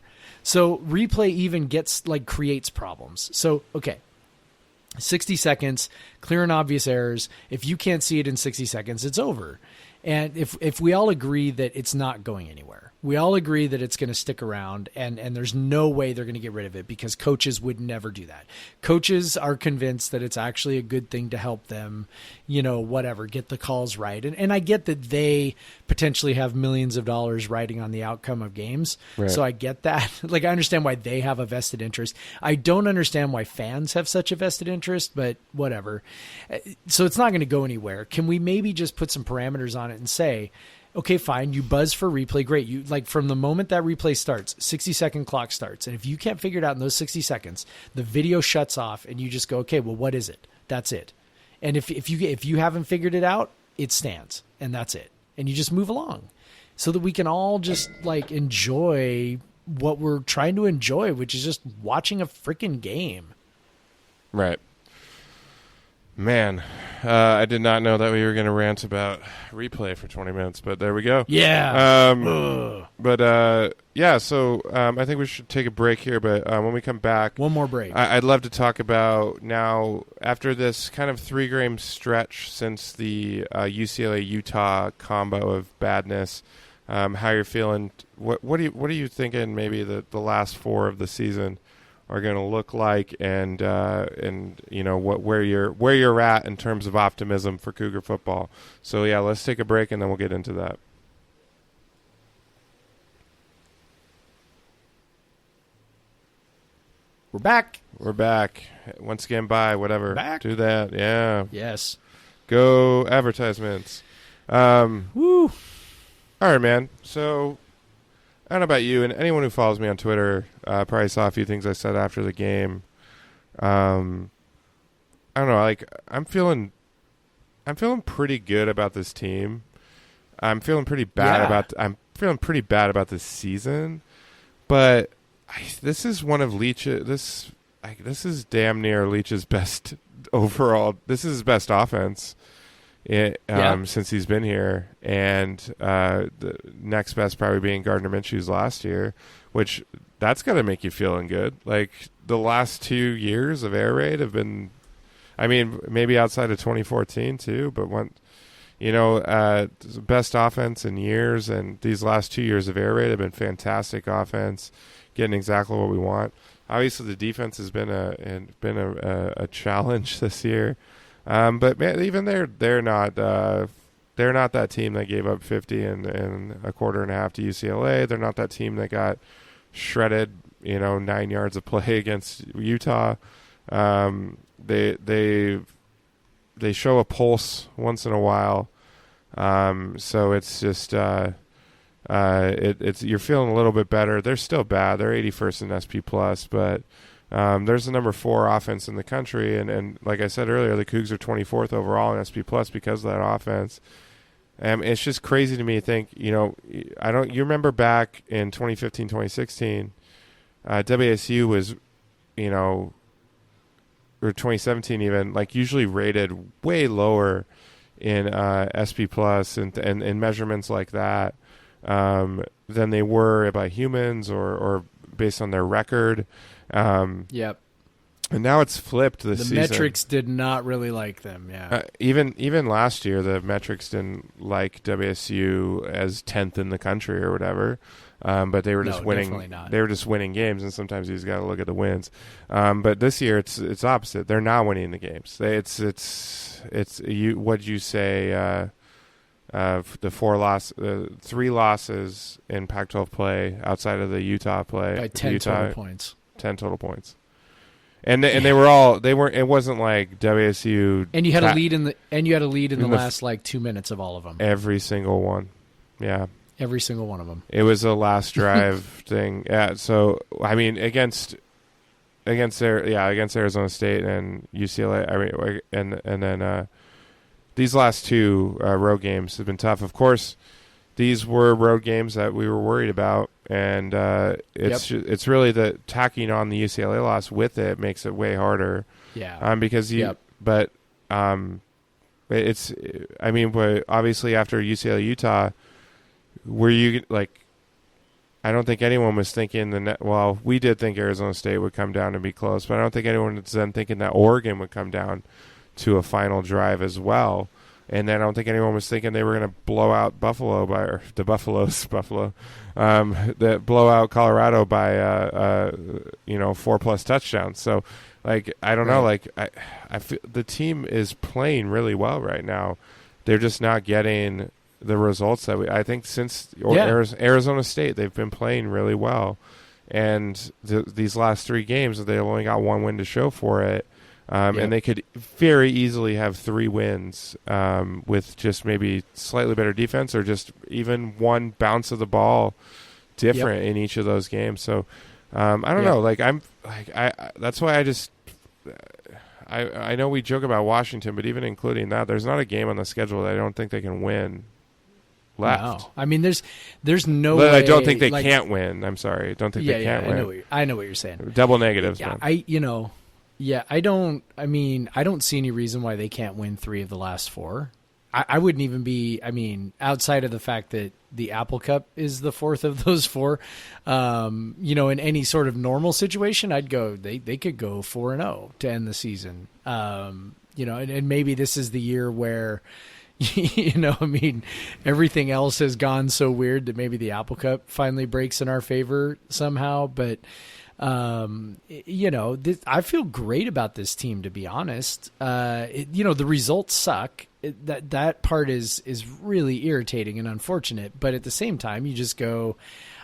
So replay even creates problems. So, okay, 60 seconds, clear and obvious errors. If you can't see it in 60 seconds, it's over. And if we all agree that it's not going anywhere, we all agree that it's going to stick around, and there's no way they're going to get rid of it because coaches would never do that. Coaches are convinced that it's actually a good thing to help them, get the calls right. And I get that they potentially have millions of dollars riding on the outcome of games. Right. So I get that. Like, I understand why they have a vested interest. I don't understand why fans have such a vested interest, but whatever. So it's not going to go anywhere. Can we maybe just put some parameters on it and say, okay, fine, you buzz for replay, great. You from the moment that replay starts, 60-second clock starts. And if you can't figure it out in those 60 seconds, the video shuts off and you just go, okay, well, what is it? That's it. And if you haven't figured it out, it stands, and that's it. And you just move along so that we can all just enjoy what we're trying to enjoy, which is just watching a freaking game. Right. Man, I did not know that we were going to rant about replay for 20 minutes, but there we go. Yeah. So I think we should take a break here, but when we come back... One more break. I'd love to talk about now, after this kind of 3-game stretch since the UCLA-Utah combo of badness, how you're feeling. What are you thinking maybe the last 4 of the season are going to look like, and where you're at in terms of optimism for Cougar football. So yeah, let's take a break and then we'll get into that. We're back. Once again, whatever. Back. Do that. Yeah. Yes. Go advertisements. Woo. All right, man. So I don't know about you, and anyone who follows me on Twitter probably saw a few things I said after the game. I don't know. I'm feeling pretty good about this team. I'm feeling pretty bad about this season. But this is one of Leach's. This is damn near Leach's best overall. This is his best offense. Since he's been here, and the next best probably being Gardner Minshew's last year, which that's got to make you feeling good. Like, the last 2 years of air raid have been, I mean, maybe outside of 2014 too, but best offense in years, and these last 2 years of air raid have been fantastic offense, getting exactly what we want. Obviously, the defense has been a challenge this year, but man, even they're not that team that gave up 50 in a quarter and a half to UCLA. They're not that team that got shredded, 9 yards of play against Utah. They show a pulse once in a while, so it's just it's you're feeling a little bit better. They're still bad. They're 81st in SP plus, but there's the number 4 offense in the country, and like I said earlier, the Cougs are 24th overall in SP plus because of that offense. It's just crazy to me to think, you remember back in 2015, 2016, WSU was, or 2017 even, like usually rated way lower in SP plus and measurements like that than they were by humans or based on their record. Yep. And now it's flipped this season. The metrics did not really like them, yeah. Even last year, the metrics didn't like WSU as 10th in the country or whatever. But they were just winning. They were just winning games, and sometimes you just got to look at the wins. But this year, it's opposite. They're not winning the games. It's you. What'd you say? The 3 losses in Pac-12 play outside of the Utah play by 10 total points. 10 total points. And they weren't. It wasn't like WSU. And you had a lead in the last like 2 minutes of all of them. Every single one. Yeah. Every single one of them. It was a last drive thing. Yeah. So I mean, against Arizona State and UCLA. I mean, and then these last 2 road games have been tough. Of course, these were road games that we were worried about, and it's really the tacking on the UCLA loss with it makes it way harder. Yeah. Because but it's. I mean, but obviously after UCLA Utah. Were you like? I don't think anyone was thinking well, we did think Arizona State would come down and be close, but I don't think anyone was then thinking that Oregon would come down to a final drive as well. And then I don't think anyone was thinking they were going to blow out Buffalo that blow out Colorado by 4+ touchdowns. So like I don't know, like I feel the team is playing really well right now. They're just not getting the results that I think since Arizona State, they've been playing really well. And these last 3 games, they only got 1 win to show for it. And they could very easily have 3 wins with just maybe slightly better defense or just even one bounce of the ball different in each of those games. So I don't know. Like that's why I know we joke about Washington, but even including that, there's not a game on the schedule that I don't think they can win. Left. No. I mean, there's no way. I don't think they can't win. I'm sorry. I don't think they can't win. I know what you're saying. Double negatives. Yeah, I don't see any reason why they can't win 3 of the last 4. I wouldn't even be, outside of the fact that the Apple Cup is the 4th of those 4, in any sort of normal situation, I'd go, they could go 4-0 to end the season. And maybe this is the year where, everything else has gone so weird that maybe the Apple Cup finally breaks in our favor somehow. But, I feel great about this team, to be honest. The results suck. That part is really irritating and unfortunate. But at the same time, you just go,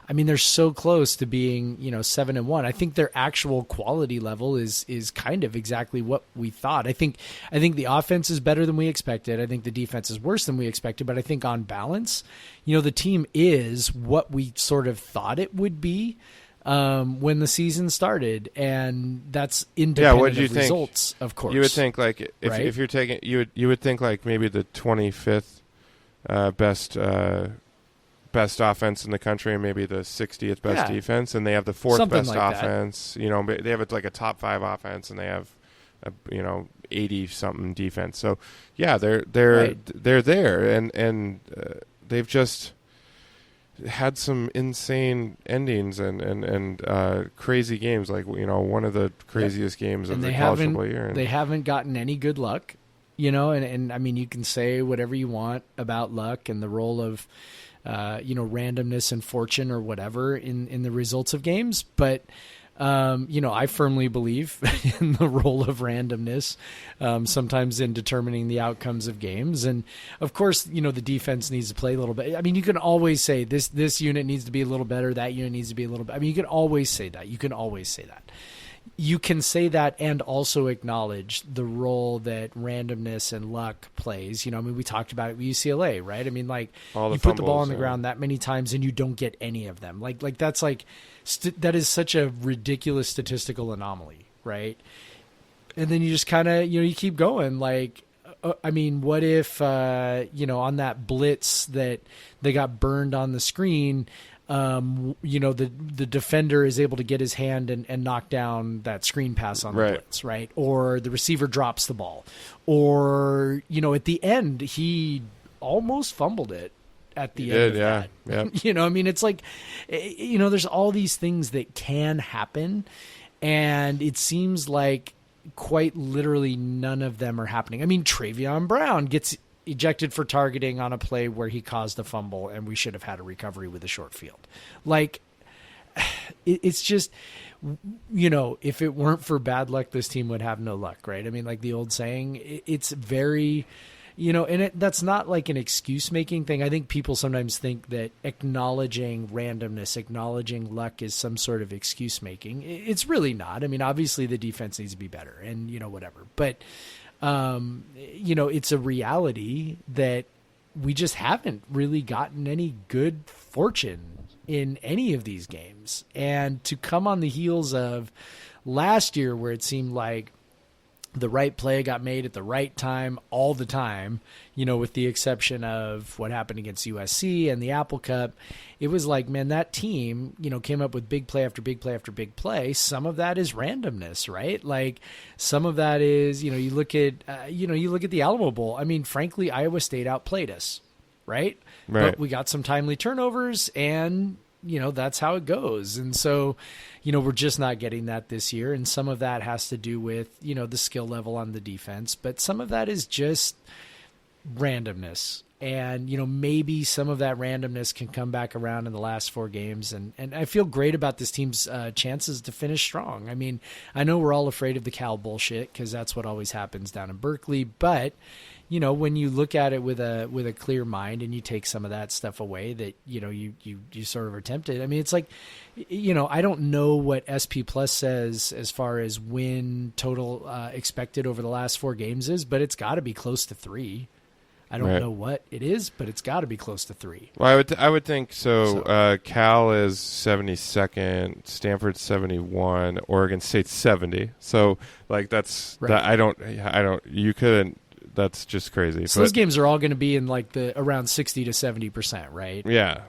they're so close to being, 7-1. I think their actual quality level is kind of exactly what we thought. I think the offense is better than we expected. I think the defense is worse than we expected, but I think on balance, the team is what we sort of thought it would be when the season started, and that's independent of results, of course. You would think like if you're taking you would think like maybe the 25th best offense in the country and maybe the 60th best defense, and they have the 4th something best like offense. That. They have like a top 5 offense, and they have 80 something defense. So they're there, and they've just had some insane endings and crazy games, like one of the craziest games of the college football year. They haven't gotten any good luck. and I mean, you can say whatever you want about luck and the role of, randomness and fortune or whatever in the results of games. But, I firmly believe in the role of randomness, sometimes in determining the outcomes of games. And of course, the defense needs to play a little bit. I mean, you can always say this unit needs to be a little better. That unit needs to be a little bit. I mean, you can always say that. You can say that and also acknowledge the role that randomness and luck plays. We talked about it with UCLA, right? I mean, like, you put the ball on the ground that many times and you don't get any of them. Like that's like, that is such a ridiculous statistical anomaly, right? And then you just kind of, you keep going. Like, I mean, what if, on that blitz that they got burned on the screen, the defender is able to get his hand and knock down that screen pass on the blitz, right? Or the receiver drops the ball. Or, at the end, he almost fumbled it at the end of that. Yeah. It's like, there's all these things that can happen, and it seems like quite literally none of them are happening. I mean, Travion Brown gets ejected for targeting on a play where he caused a fumble and we should have had a recovery with a short field. Like, it's just, if it weren't for bad luck, this team would have no luck, right? I mean, like the old saying, it's very, and that's not like an excuse making thing. I think people sometimes think that acknowledging randomness, acknowledging luck is some sort of excuse making. It's really not. I mean, obviously the defense needs to be better and, whatever, but it's a reality that we just haven't really gotten any good fortune in any of these games. And to come on the heels of last year where it seemed like the right play got made at the right time all the time, with the exception of what happened against USC and the Apple Cup, it was like, man, that team, came up with big play after big play after big play. Some of that is randomness, right? Like some of that is, you look at the Alamo Bowl. I mean, frankly, Iowa State outplayed us, right? But we got some timely turnovers and, that's how it goes. And so, we're just not getting that this year. And some of that has to do with, the skill level on the defense, but some of that is just randomness. And, maybe some of that randomness can come back around in the last 4 games. And I feel great about this team's chances to finish strong. I mean, I know we're all afraid of the Cal bullshit because that's what always happens down in Berkeley. But, when you look at it with a clear mind and you take some of that stuff away that, you sort of are tempted. I mean, it's like, I don't know what SP Plus says as far as win total expected over the last 4 games is, but it's got to be close to 3. I don't know what it is, but it's got to be close to 3. Well, I would think so. Cal is 72nd, Stanford's 71, Oregon State's 70. So like that's that. I don't. You couldn't. That's just crazy. So those games are all going to be in like the around 60 to 70%, right? Yeah.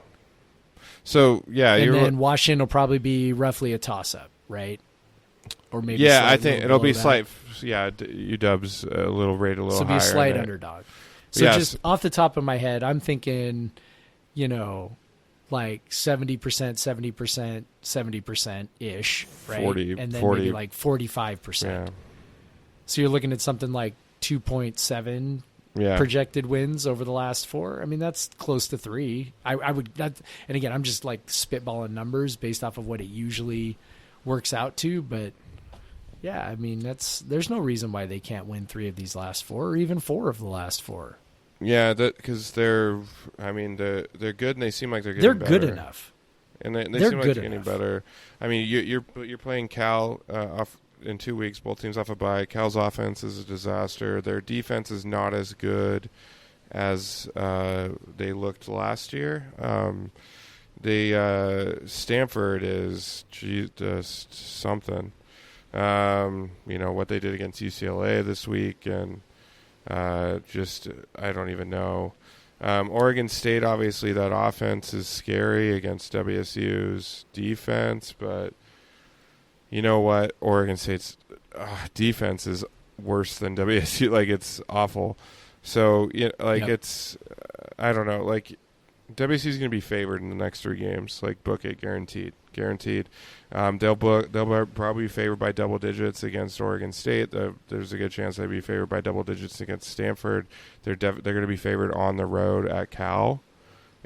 So yeah, and then Washington will probably be roughly a toss-up, right? Or maybe I think it'll be slight. Yeah, UW's a little rated a little higher. So it'll be a slight underdog. So just off the top of my head, I'm thinking, like 70%, 70%, 70% ish, right? 40, and then 40, maybe like 45%. Yeah. So you're looking at something like 2.7 projected wins over the last 4. I mean, that's close to 3. I would, and again, I'm just like spitballing numbers based off of what it usually works out to, but yeah, I mean, there's no reason why they can't win 3 of these last 4 or even 4 of the last 4. Yeah, because they're good and they seem like they're getting better. They're good enough. And they seem like they're getting better. I mean, you're playing Cal off in 2 weeks, both teams off a bye. Cal's offense is a disaster. Their defense is not as good as they looked last year. Stanford is just something. What they did against UCLA this week, and I don't even know. Oregon State, obviously, that offense is scary against WSU's defense, but you know what? Oregon State's defense is worse than WSU. Like, it's awful. So, it's, I don't know. Like, WSU's going to be favored in the next 3 games. Like, book it, guaranteed. guaranteed. They'll probably be favored by double digits against Oregon State. There's a good chance they'll be favored by double digits against Stanford. They're going to be favored on the road at Cal,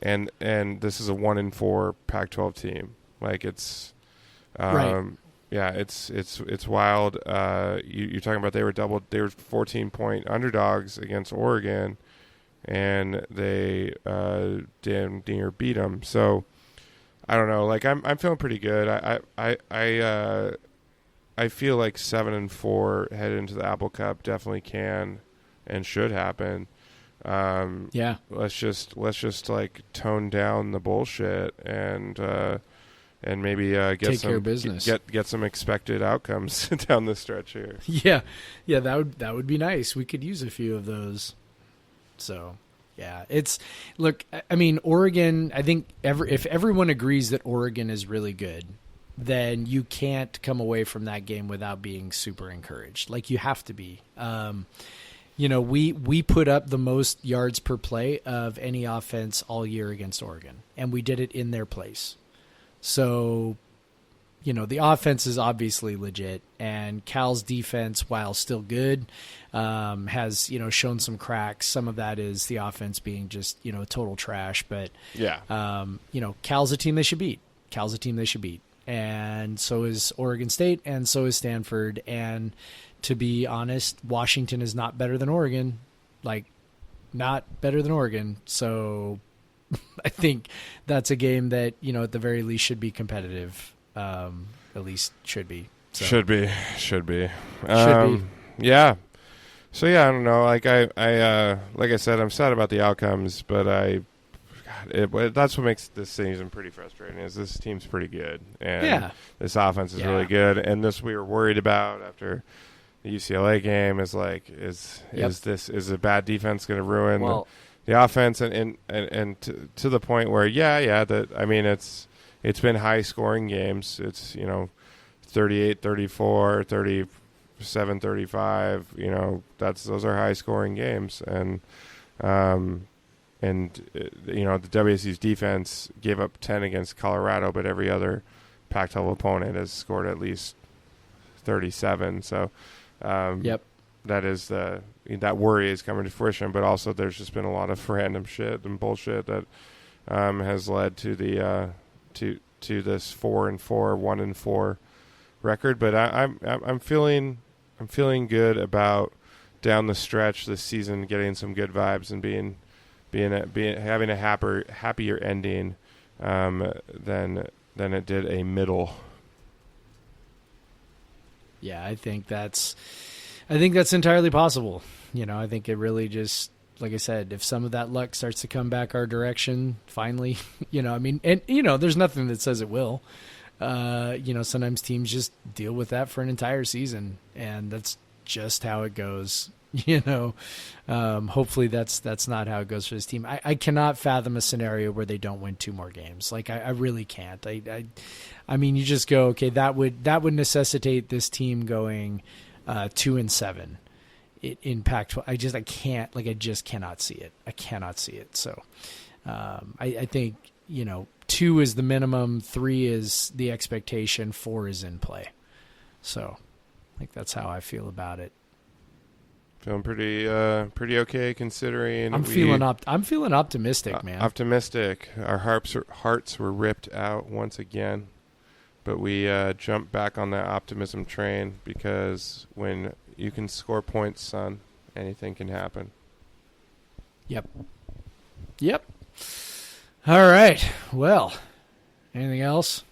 and this is a 1-4 Pac-12 team. Like it's, right. Yeah, it's wild. You're talking about they were 14-point underdogs against Oregon, and they damn near beat them. So I don't know. Like I'm feeling pretty good. I feel like 7-4 headed into the Apple Cup definitely can and should happen. Yeah. Let's just like tone down the bullshit and maybe take care of business. Get some expected outcomes down the stretch here. Yeah, that would be nice. We could use a few of those. So, yeah, I mean, Oregon. I think if everyone agrees that Oregon is really good, then you can't come away from that game without being super encouraged. Like you have to be. We put up the most yards per play of any offense all year against Oregon, and we did it in their place. So, the offense is obviously legit, and Cal's defense, while still good, has, shown some cracks. Some of that is the offense being just, total trash. But, yeah, Cal's a team they should beat. And so is Oregon State, and so is Stanford. And to be honest, Washington is not better than Oregon. Not better than Oregon. So I think that's a game that, at the very least should be competitive. At least should be. So. Should be. Yeah. So yeah, I don't know. Like I said, I'm sad about the outcomes, but that's what makes this season pretty frustrating. Is this team's pretty good, and this offense is really good, and this we were worried about after the UCLA game is a bad defense going to ruin the offense and to the point where it's been high scoring games. It's 38-34, 37-35, those are high scoring games, and the WSU's defense gave up 10 against Colorado, but every other Pac-12 opponent has scored at least 37. So that is that worry is coming to fruition, but also there's just been a lot of random shit and bullshit that has led to the to this 4-4, 1-4 record. But I'm feeling good about down the stretch this season, getting some good vibes and having a happier ending than it did a middle. Yeah, I think that's entirely possible. I think it really just, like I said, if some of that luck starts to come back our direction, finally, there's nothing that says it will. Sometimes teams just deal with that for an entire season, and that's just how it goes. Hopefully that's not how it goes for this team. I cannot fathom a scenario where they don't win 2 more games. Like I really can't. I mean, you just go, okay, that would necessitate this team going 2-7 in Pac-12. I just cannot see it. I cannot see it. So I think 2 is the minimum, 3 is the expectation, 4 is in play. So I think that's how I feel about it. Feeling pretty okay considering. I'm feeling optimistic, man. Optimistic. Our hearts were ripped out once again, but we jumped back on that optimism train because when you can score points, son, anything can happen. Yep. All right. Well, anything else?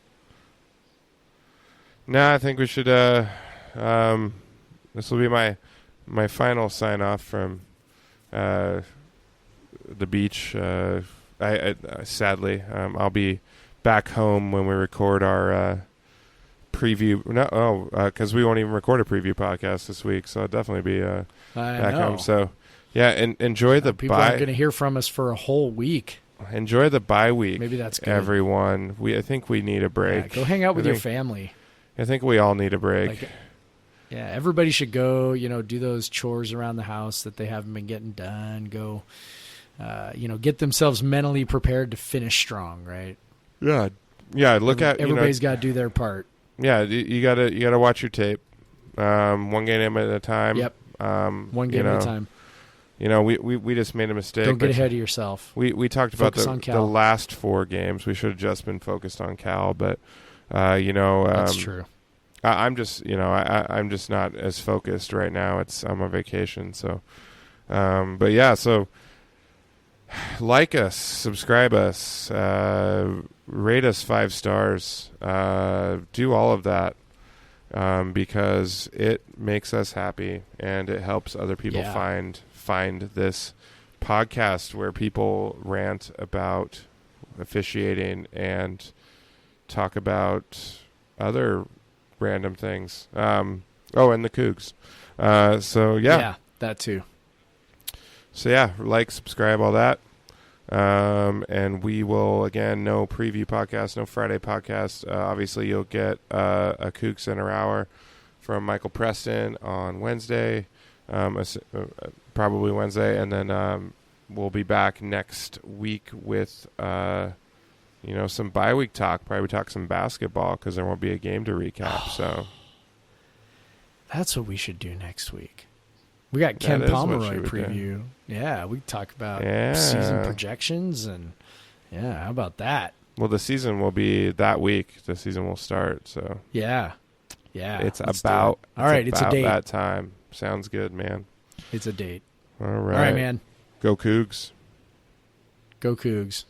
No, I think we should. This will be my final sign off from the beach. Sadly, I'll be back home when we record our preview. Because we won't even record a preview podcast this week, so I'll definitely be back home. So yeah, and enjoy the people aren't going to hear from us for a whole week. Enjoy the bye week. Maybe that's good. Everyone. I think we need a break. Yeah, go hang out with your family. I think we all need a break. Yeah, everybody should go, do those chores around the house that they haven't been getting done. Go, get themselves mentally prepared to finish strong, right? Yeah, look at everybody's got to do their part. Yeah, you gotta watch your tape, one game at a time. Yep. One game at a time. We just made a mistake. Don't get ahead of yourself. We talked about the last 4 games. We should have just been focused on Cal, but that's true. I'm just I'm just not as focused right now. I'm on vacation, so but yeah, so like us, subscribe us, rate us 5 stars, do all of that, because it makes us happy and it helps other people find this podcast where people rant about officiating and talk about other random things. And the Cougs. So yeah, that too. So yeah, like, subscribe, all that. And we will, again, no preview podcast, no Friday podcast. Obviously, you'll get a Kook Center Hour from Michael Preston on Wednesday, probably Wednesday. And then we'll be back next week with, some bye-week talk. Probably talk some basketball because there won't be a game to recap. So that's what we should do next week. We got Ken Pomeroy preview. Yeah, we talk about season projections and how about that? Well, the season will be that week. The season will start. So yeah. It's about it's a date. That time. Sounds good, man. It's a date. All right, man. Go Cougs. Go Cougs.